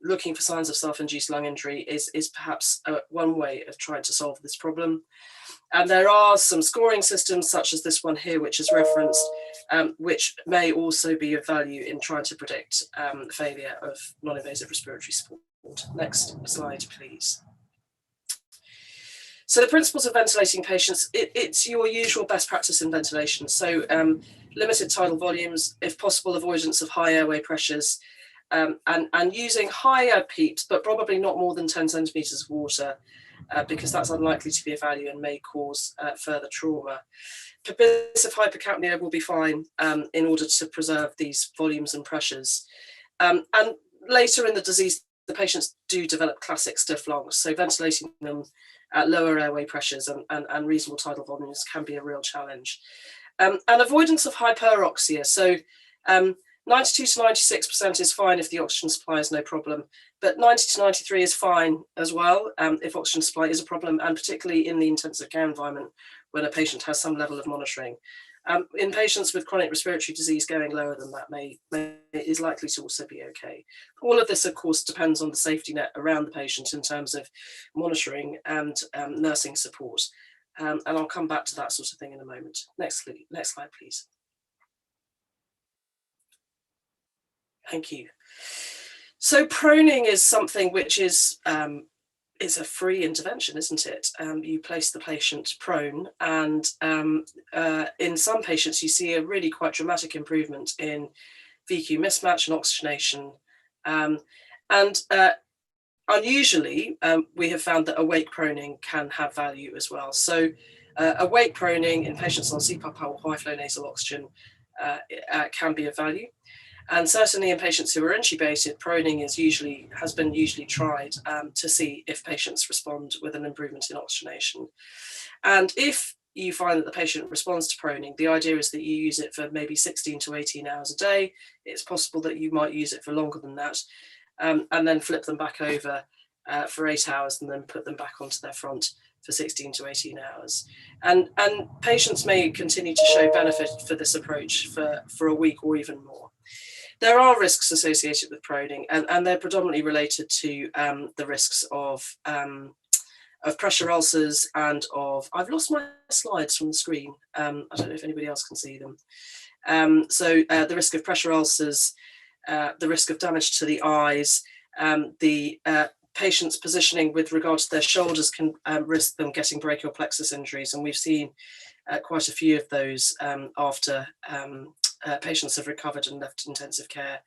looking for signs of self-induced lung injury is perhaps one way of trying to solve this problem. And there are some scoring systems such as this one here, which is referenced, which may also be of value in trying to predict failure of non-invasive respiratory support. Next slide, please. So the principles of ventilating patients, it's your usual best practice in ventilation. So limited tidal volumes, if possible, avoidance of high airway pressures, and using higher PEEPs, but probably not more than 10 centimetres of water, because that's unlikely to be of value and may cause further trauma. Permissive hypercapnia will be fine in order to preserve these volumes and pressures. And later in the disease, the patients do develop classic stiff lungs, so ventilating them at lower airway pressures and reasonable tidal volumes can be a real challenge. And avoidance of hyperoxia. So 92 to 96% is fine if the oxygen supply is no problem, but 90 to 93 is fine as well if oxygen supply is a problem, and particularly in the intensive care environment when a patient has some level of monitoring. In patients with chronic respiratory disease, going lower than that is likely to also be okay. All of this, of course, depends on the safety net around the patient in terms of monitoring and nursing support. And I'll come back to that sort of thing in a moment. Next slide, please. Thank you. So proning is something which is a free intervention, isn't it? You place the patient prone, and in some patients you see a really quite dramatic improvement in VQ mismatch and oxygenation. Unusually, we have found that awake proning can have value as well. So awake proning in patients on CPAP or high flow nasal oxygen can be of value. And certainly in patients who are intubated, proning has been usually tried to see if patients respond with an improvement in oxygenation. And if you find that the patient responds to proning, the idea is that you use it for maybe 16 to 18 hours a day. It's possible that you might use it for longer than that, and then flip them back over for 8 hours and then put them back onto their front for 16 to 18 hours. And patients may continue to show benefit for this approach for a week or even more. There are risks associated with proning, and they're predominantly related to the risks of pressure ulcers and of, I've lost my slides from the screen. I don't know if anybody else can see them. So the risk of pressure ulcers, the risk of damage to the eyes, the patient's positioning with regard to their shoulders can risk them getting brachial plexus injuries. And we've seen quite a few of those after patients have recovered and left intensive care.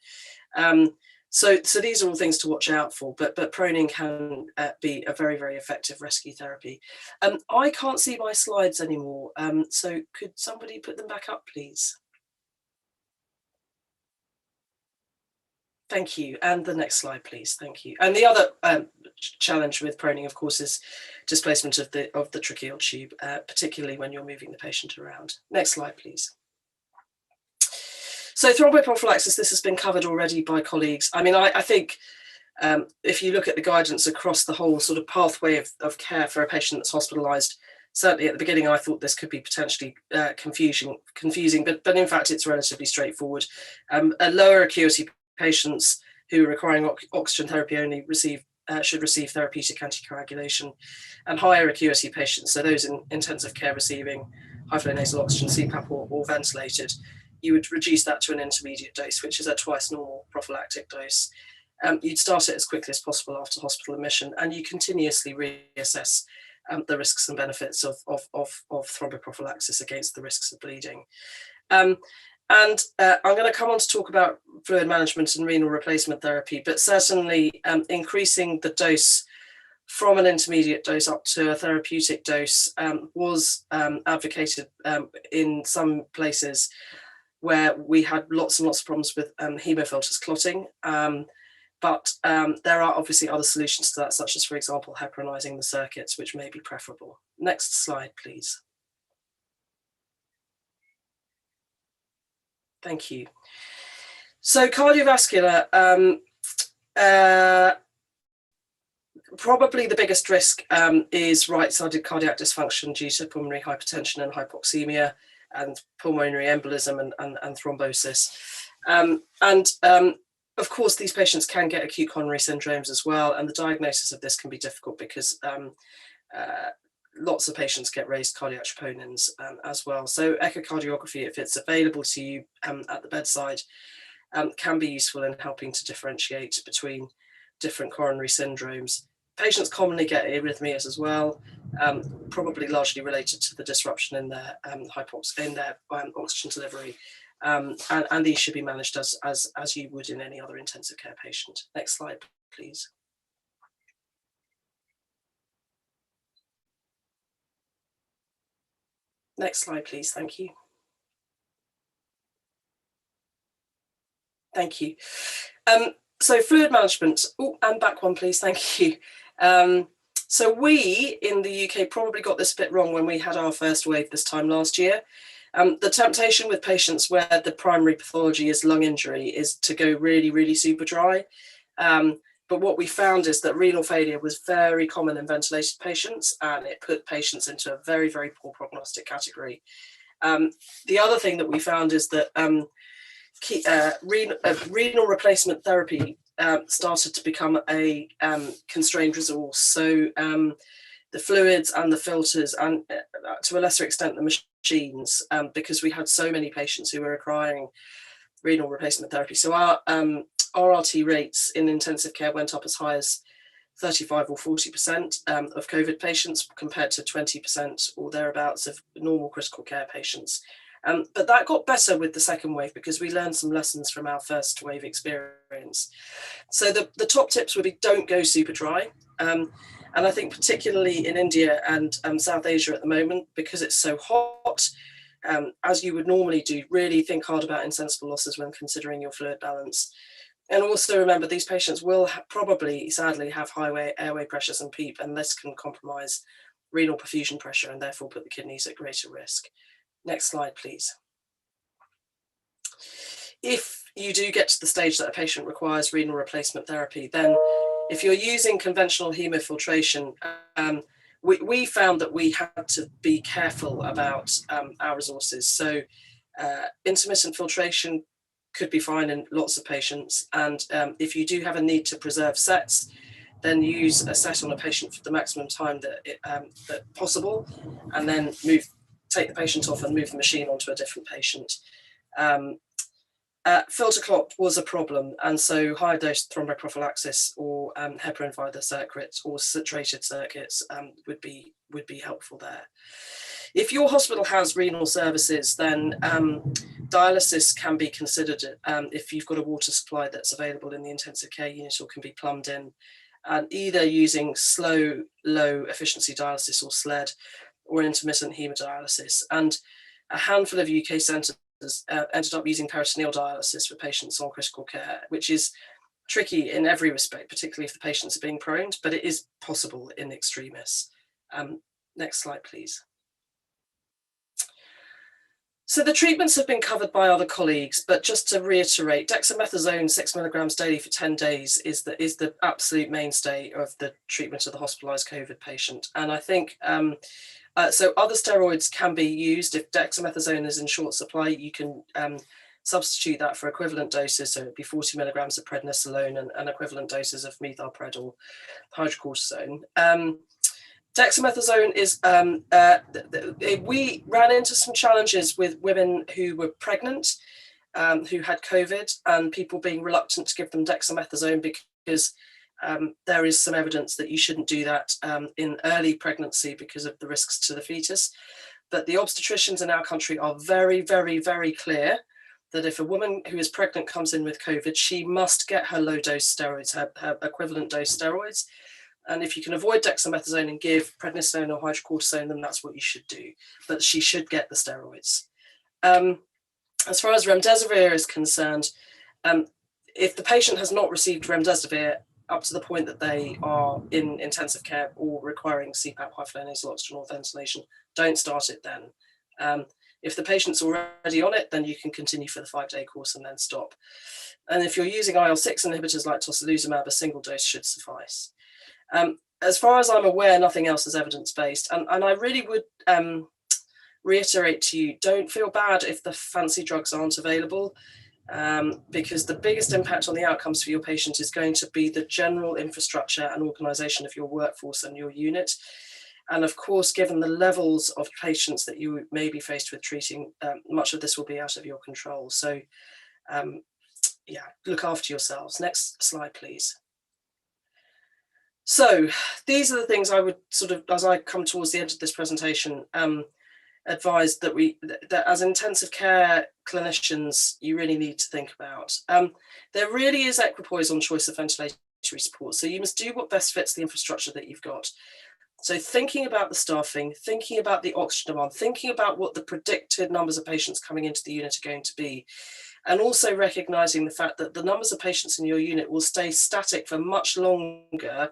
So these are all things to watch out for, but proning can be a very, very effective rescue therapy. I can't see my slides anymore, so could somebody put them back up, please? Thank you. And the next slide, please. Thank you. And the other challenge with proning, of course, is displacement of the tracheal tube, particularly when you're moving the patient around. Next slide, please. So thromboprophylaxis, this has been covered already by colleagues. I mean, I think if you look at the guidance across the whole sort of pathway of care for a patient that's hospitalised, certainly at the beginning, I thought this could be potentially confusing, but in fact, it's relatively straightforward. Lower acuity patients who are requiring oxygen therapy only should receive therapeutic anticoagulation, and higher acuity patients, so those in intensive care receiving high flow nasal oxygen, CPAP or ventilated, you would reduce that to an intermediate dose, which is a twice normal prophylactic dose. You'd start it as quickly as possible after hospital admission, and you continuously reassess the risks and benefits of thromboprophylaxis against the risks of bleeding. I'm going to come on to talk about fluid management and renal replacement therapy, but certainly increasing the dose from an intermediate dose up to a therapeutic dose was advocated in some places where we had lots and lots of problems with hemofilters clotting. But there are obviously other solutions to that, such as, for example, heparinizing the circuits, which may be preferable. Next slide, please. Thank you. So cardiovascular, probably the biggest risk is right-sided cardiac dysfunction due to pulmonary hypertension and hypoxemia and pulmonary embolism and thrombosis. Of course, these patients can get acute coronary syndromes as well, and the diagnosis of this can be difficult because lots of patients get raised cardiac troponins as well. So echocardiography, if it's available to you at the bedside, can be useful in helping to differentiate between different coronary syndromes. Patients commonly get arrhythmias as well, probably largely related to the disruption in their oxygen delivery. And these should be managed as you would in any other intensive care patient. Next slide, please. Next slide, please. Thank you. Thank you. So fluid management. Oh, and back one, please. Thank you. So we in the UK probably got this a bit wrong when we had our first wave this time last year. The temptation with patients where the primary pathology is lung injury is to go really, really super dry. But what we found is that renal failure was very common in ventilated patients, and it put patients into a very, very poor prognostic category. The other thing that we found is that renal replacement therapy started to become a constrained resource. So the fluids and the filters, and to a lesser extent the machines, because we had so many patients who were requiring renal replacement therapy. So our RRT rates in intensive care went up as high as 35 or 40% of COVID patients compared to 20% or thereabouts of normal critical care patients. But that got better with the second wave because we learned some lessons from our first wave experience. So the top tips would be don't go super dry. And I think particularly in India and South Asia at the moment, because it's so hot, as you would normally do, really think hard about insensible losses when considering your fluid balance. And also remember, these patients will probably, sadly, have high airway pressures and PEEP, and this can compromise renal perfusion pressure and therefore put the kidneys at greater risk. Next slide, please. If you do get to the stage that a patient requires renal replacement therapy, then if you're using conventional hemofiltration, we found that we had to be careful about our resources. So intermittent filtration could be fine in lots of patients. And if you do have a need to preserve sets, then use a set on a patient for the maximum time that possible, and then take the patient off and move the machine onto a different patient. Filter clot was a problem, and so high dose thromboprophylaxis or heparin via the circuit or saturated circuits would be helpful there. If your hospital has renal services, then dialysis can be considered if you've got a water supply that's available in the intensive care unit or can be plumbed in, and either using slow, low efficiency dialysis or SLED or intermittent hemodialysis. And a handful of UK centres ended up using peritoneal dialysis for patients on critical care, which is tricky in every respect, particularly if the patients are being prone, but it is possible in extremis. Next slide, please. So the treatments have been covered by other colleagues, but just to reiterate, dexamethasone 6 milligrams daily for 10 days is the absolute mainstay of the treatment of the hospitalized COVID patient. And I think, so other steroids can be used. If dexamethasone is in short supply, you can substitute that for equivalent doses. So it'd be 40 milligrams of prednisolone and equivalent doses of methylpred or hydrocortisone. Dexamethasone is, we ran into some challenges with women who were pregnant, who had COVID, and people being reluctant to give them dexamethasone because there is some evidence that you shouldn't do that in early pregnancy because of the risks to the fetus. But the obstetricians in our country are very, very, very clear that if a woman who is pregnant comes in with COVID, she must get her low dose steroids, her equivalent dose steroids. And if you can avoid dexamethasone and give prednisolone or hydrocortisone, then that's what you should do. But she should get the steroids. As far as remdesivir is concerned, if the patient has not received remdesivir up to the point that they are in intensive care or requiring CPAP, high-flow nasal oxygen or ventilation, don't start it then. If the patient's already on it, then you can continue for the 5-day course and then stop. And if you're using IL-6 inhibitors like tocilizumab, a single dose should suffice. As far as I'm aware, nothing else is evidence-based. And I really would reiterate to you, don't feel bad if the fancy drugs aren't available, because the biggest impact on the outcomes for your patient is going to be the general infrastructure and organisation of your workforce and your unit. And of course, given the levels of patients that you may be faced with treating, much of this will be out of your control. So yeah, look after yourselves. Next slide, please. So these are the things I would sort of, as I come towards the end of this presentation, advise that that as intensive care clinicians, you really need to think about. There really is equipoise on choice of ventilatory support. So you must do what best fits the infrastructure that you've got. So thinking about the staffing, thinking about the oxygen demand, thinking about what the predicted numbers of patients coming into the unit are going to be, and also recognising the fact that the numbers of patients in your unit will stay static for much longer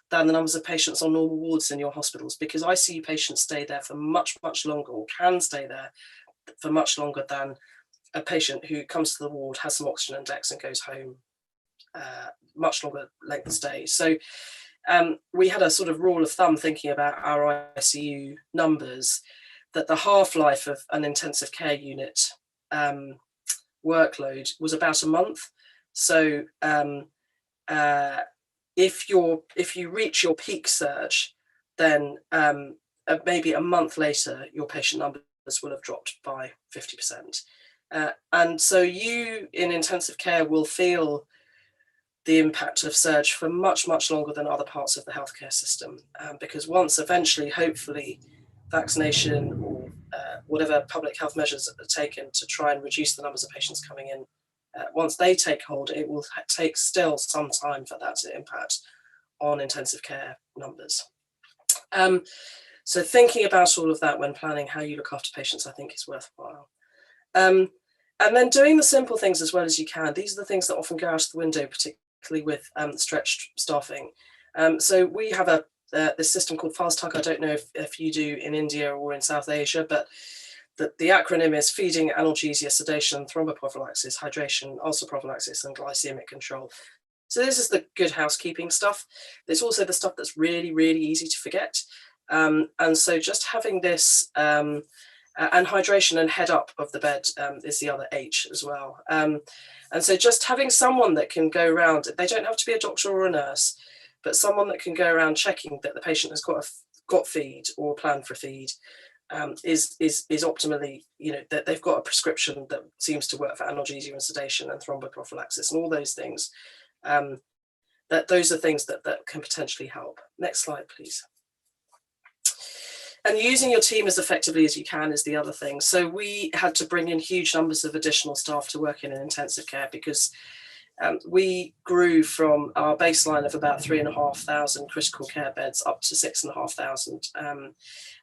than the numbers of patients on normal wards in your hospitals, because ICU patients stay there for much, much longer, or can stay there for much longer than a patient who comes to the ward, has some oxygen and dex and goes home, much longer length of stay. So we had a sort of rule of thumb thinking about our ICU numbers, that the half-life of an intensive care unit workload was about a month. So if you reach your peak surge, then maybe a month later, your patient numbers will have dropped by 50%. And so you in intensive care will feel the impact of surge for much, much longer than other parts of the healthcare system. Because once eventually, hopefully, vaccination or whatever public health measures are taken to try and reduce the numbers of patients coming in, once they take hold, it will take still some time for that to impact on intensive care numbers. So thinking about all of that when planning how you look after patients, I think is worthwhile. And then doing the simple things as well as you can. These are the things that often go out of the window, particularly with stretched staffing. So we have this system called Fast Hug. I don't know if you do in India or in South Asia, but the acronym is feeding, analgesia, sedation, thromboprophylaxis, hydration, ulcer prophylaxis, and glycemic control. So this is the good housekeeping stuff. There's also the stuff that's really, really easy to forget. And so just having this, and hydration and head up of the bed is the other H as well. And so just having someone that can go around, they don't have to be a doctor or a nurse, but someone that can go around checking that the patient has got feed or a plan for feed, is optimally, that they've got a prescription that seems to work for analgesia and sedation and thromboprophylaxis and all those things. That those are things that can potentially help. Next slide, please. And using your team as effectively as you can is the other thing. So we had to bring in huge numbers of additional staff to work in intensive care because we grew from our baseline of about 3,500 critical care beds up to 6,500.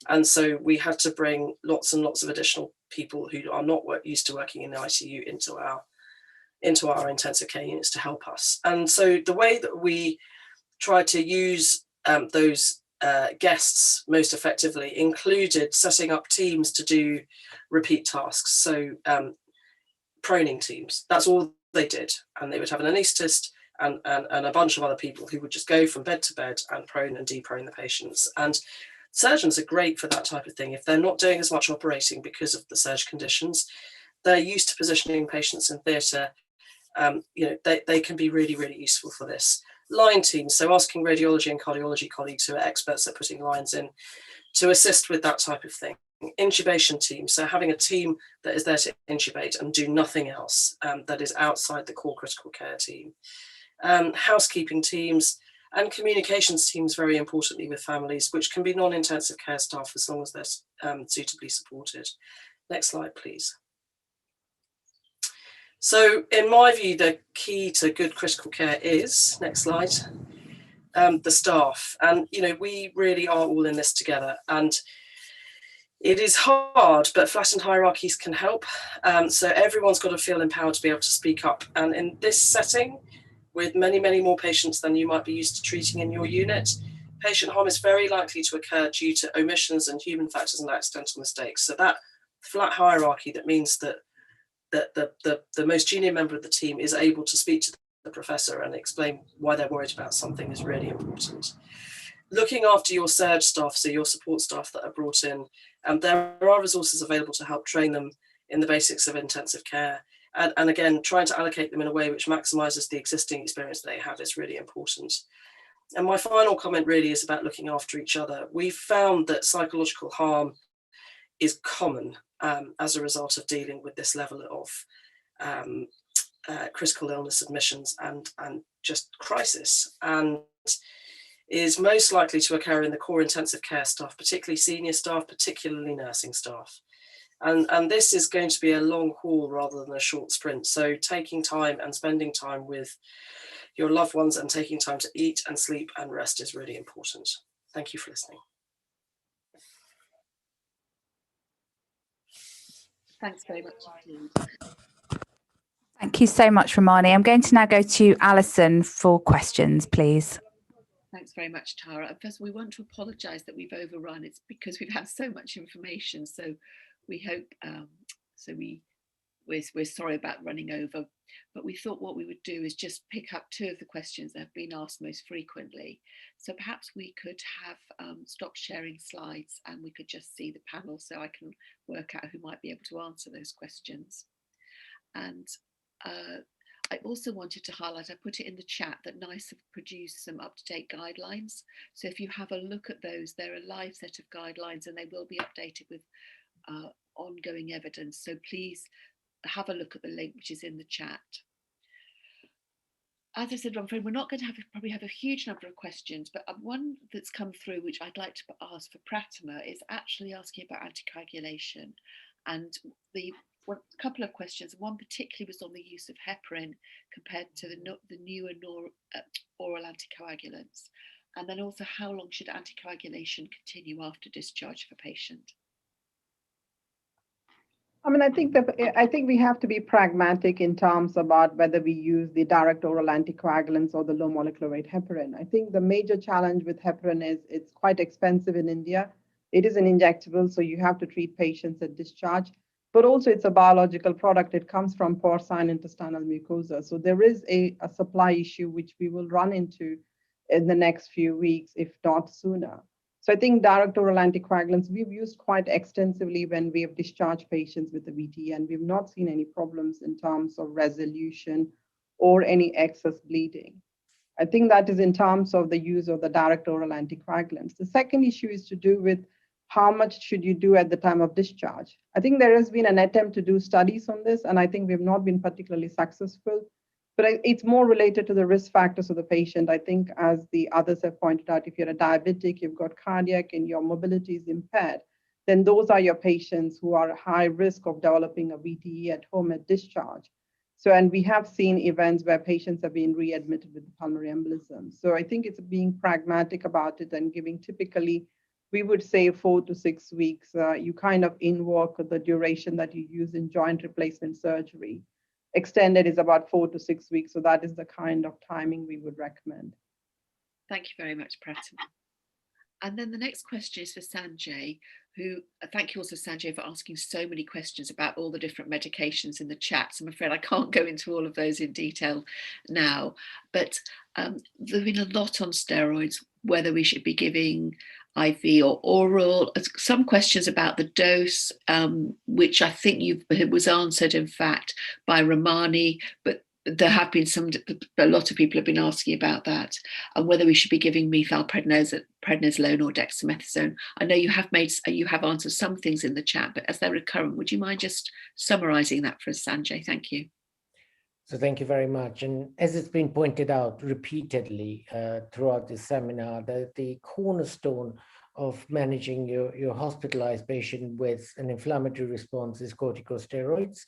And so we had to bring lots and lots of additional people who are not used to working in the ICU into our into our intensive care units to help us. And so the way that we try to use those guests most effectively included setting up teams to do repeat tasks. So proning teams, that's all they did. And they would have an anaesthetist and a bunch of other people who would just go from bed to bed and prone and deprone the patients. And surgeons are great for that type of thing. If they're not doing as much operating because of the surge conditions, they're used to positioning patients in theatre. They can be really, really useful for this. Line teams, so asking radiology and cardiology colleagues who are experts at putting lines in to assist with that type of thing. Intubation teams, so having a team that is there to intubate and do nothing else, that is outside the core critical care team. Housekeeping teams and communications teams, very importantly, with families, which can be non-intensive care staff as long as they're suitably supported. Next slide, please. So in my view, the key to good critical care is, next slide, the staff. And, we really are all in this together. And it is hard, but flattened hierarchies can help. So everyone's got to feel empowered to be able to speak up. And in this setting, with many, many more patients than you might be used to treating in your unit, patient harm is very likely to occur due to omissions and human factors and accidental mistakes. So that flat hierarchy, that means that the most junior member of the team is able to speak to the professor and explain why they're worried about something is really important. Looking after your surge staff, so your support staff that are brought in, and there are resources available to help train them in the basics of intensive care. And again, trying to allocate them in a way which maximizes the existing experience they have is really important. And my final comment really is about looking after each other. We've found that psychological harm is common as a result of dealing with this level of critical illness admissions and just crisis, and is most likely to occur in the core intensive care staff, particularly senior staff, particularly nursing staff. And this is going to be a long haul rather than a short sprint. So taking time and spending time with your loved ones and taking time to eat and sleep and rest is really important. Thank you for listening. Thanks very much indeed. Thank you so much, Romani. I'm going to now go to Alison for questions, please. Thanks very much, Tara. First, we want to apologise that we've overrun. It's because we've had so much information. So we hope, we're sorry about running over, but we thought what we would do is just pick up two of the questions that have been asked most frequently. So perhaps we could have stopped sharing slides and we could just see the panel so I can work out who might be able to answer those questions. And I also wanted to highlight, I put it in the chat, that NICE have produced some up-to-date guidelines. So if you have a look at those, they're a live set of guidelines and they will be updated with ongoing evidence. So please have a look at the link which is in the chat. As I said, we're not going to probably have a huge number of questions, but one that's come through which I'd like to ask for Pratima is actually asking about anticoagulation. And a couple of questions. One particularly was on the use of heparin compared to the newer oral anticoagulants. And then also, how long should anticoagulation continue after discharge for patient? I mean, I think we have to be pragmatic in terms about whether we use the direct oral anticoagulants or the low molecular weight heparin. I think the major challenge with heparin is it's quite expensive in India. It is an injectable, so you have to treat patients at discharge, but also it's a biological product. It comes from porcine intestinal mucosa. So there is a supply issue which we will run into in the next few weeks, if not sooner. So I think direct oral anticoagulants we've used quite extensively when we have discharged patients with the VTE, and we've not seen any problems in terms of resolution or any excess bleeding. I think that is in terms of the use of the direct oral anticoagulants. The second issue is to do with how much should you do at the time of discharge. I think there has been an attempt to do studies on this, and I think we've not been particularly successful. But it's more related to the risk factors of the patient. I think, as the others have pointed out, if you're a diabetic, you've got cardiac, and your mobility is impaired, then those are your patients who are at high risk of developing a VTE at home at discharge. So, and we have seen events where patients have been readmitted with pulmonary embolism. So I think it's being pragmatic about it and giving typically, we would say 4 to 6 weeks. You kind of invoke the duration that you use in joint replacement surgery. extended is about 4 to 6 weeks. So that is the kind of timing we would recommend. Thank you very much, Pratima. And then the next question is for Sanjay, who, thank you also, Sanjay, for asking so many questions about all the different medications in the chat. So I'm afraid I can't go into all of those in detail now, but there's been a lot on steroids, whether we should be giving IV or oral. Some questions about the dose, which I think was answered, in fact, by Romani, but there have been a lot of people have been asking about that, and whether we should be giving methylprednisolone or dexamethasone. I know you have answered some things in the chat, but as they're recurrent, would you mind just summarising that for us, Sanjay? Thank you. So thank you very much. And as it's been pointed out repeatedly throughout this seminar, the cornerstone of managing your hospitalized patient with an inflammatory response is corticosteroids.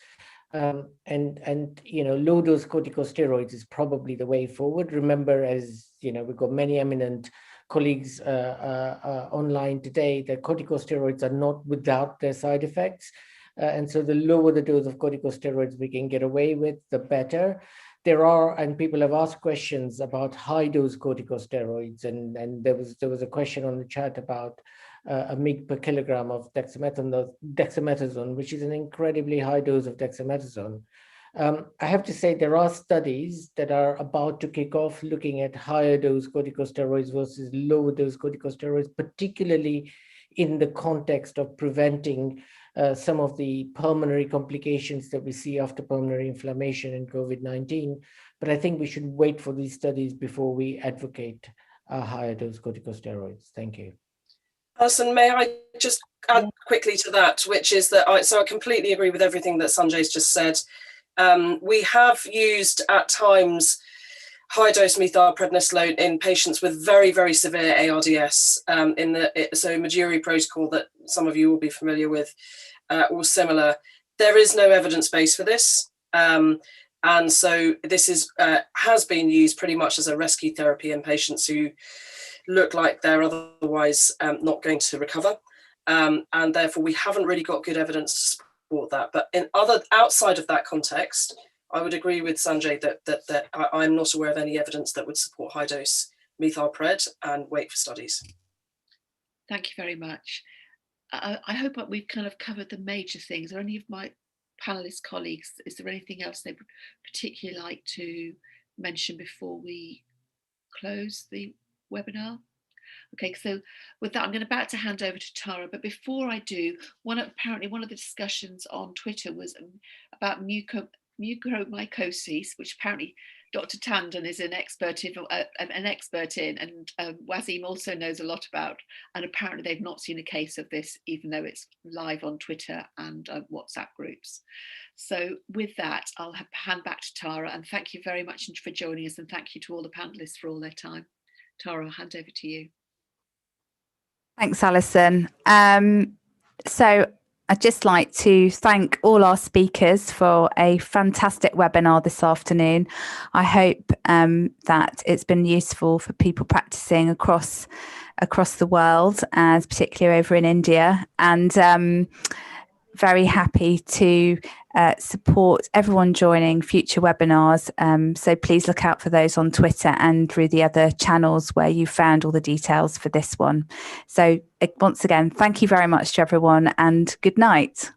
And low dose corticosteroids is probably the way forward. Remember, as we've got many eminent colleagues online today, that corticosteroids are not without their side effects. And so the lower the dose of corticosteroids we can get away with, the better. And people have asked questions about high dose corticosteroids, and there was a question on the chat about a mg per kilogram of dexamethasone, which is an incredibly high dose of dexamethasone. I have to say there are studies that are about to kick off looking at higher dose corticosteroids versus lower dose corticosteroids, particularly in the context of preventing some of the pulmonary complications that we see after pulmonary inflammation in COVID-19. But I think we should wait for these studies before we advocate higher dose corticosteroids. Thank you. Alison, may I just add quickly to that, which is that I completely agree with everything that Sanjay's just said. We have used at times high-dose methylprednisolone in patients with very, very severe ARDS so Majuri protocol that some of you will be familiar with or similar. There is no evidence base for this. And so this has been used pretty much as a rescue therapy in patients who look like they're otherwise not going to recover. And therefore we haven't really got good evidence to support that. But outside of that context, I would agree with Sanjay that I'm not aware of any evidence that would support high dose methylpred, and wait for studies. Thank you very much. I hope that we've kind of covered the major things. Are any of my panelist colleagues, is there anything else they would particularly like to mention before we close the webinar? Okay, so with that, I'm about to hand over to Tara, but before I do, apparently one of the discussions on Twitter was about mucormycosis, which apparently Dr. Tandon is an expert in, and Wazim also knows a lot about, and apparently they've not seen a case of this, even though it's live on Twitter and WhatsApp groups. So with that, I'll hand back to Tara, and thank you very much for joining us, and thank you to all the panelists for all their time. Tara, I'll hand over to you. Thanks, Alison. So I'd just like to thank all our speakers for a fantastic webinar this afternoon. I hope that it's been useful for people practicing across the world, as particularly over in India, and very happy to support everyone joining future webinars. So please look out for those on Twitter and through the other channels where you found all the details for this one. So once again, thank you very much to everyone, and good night.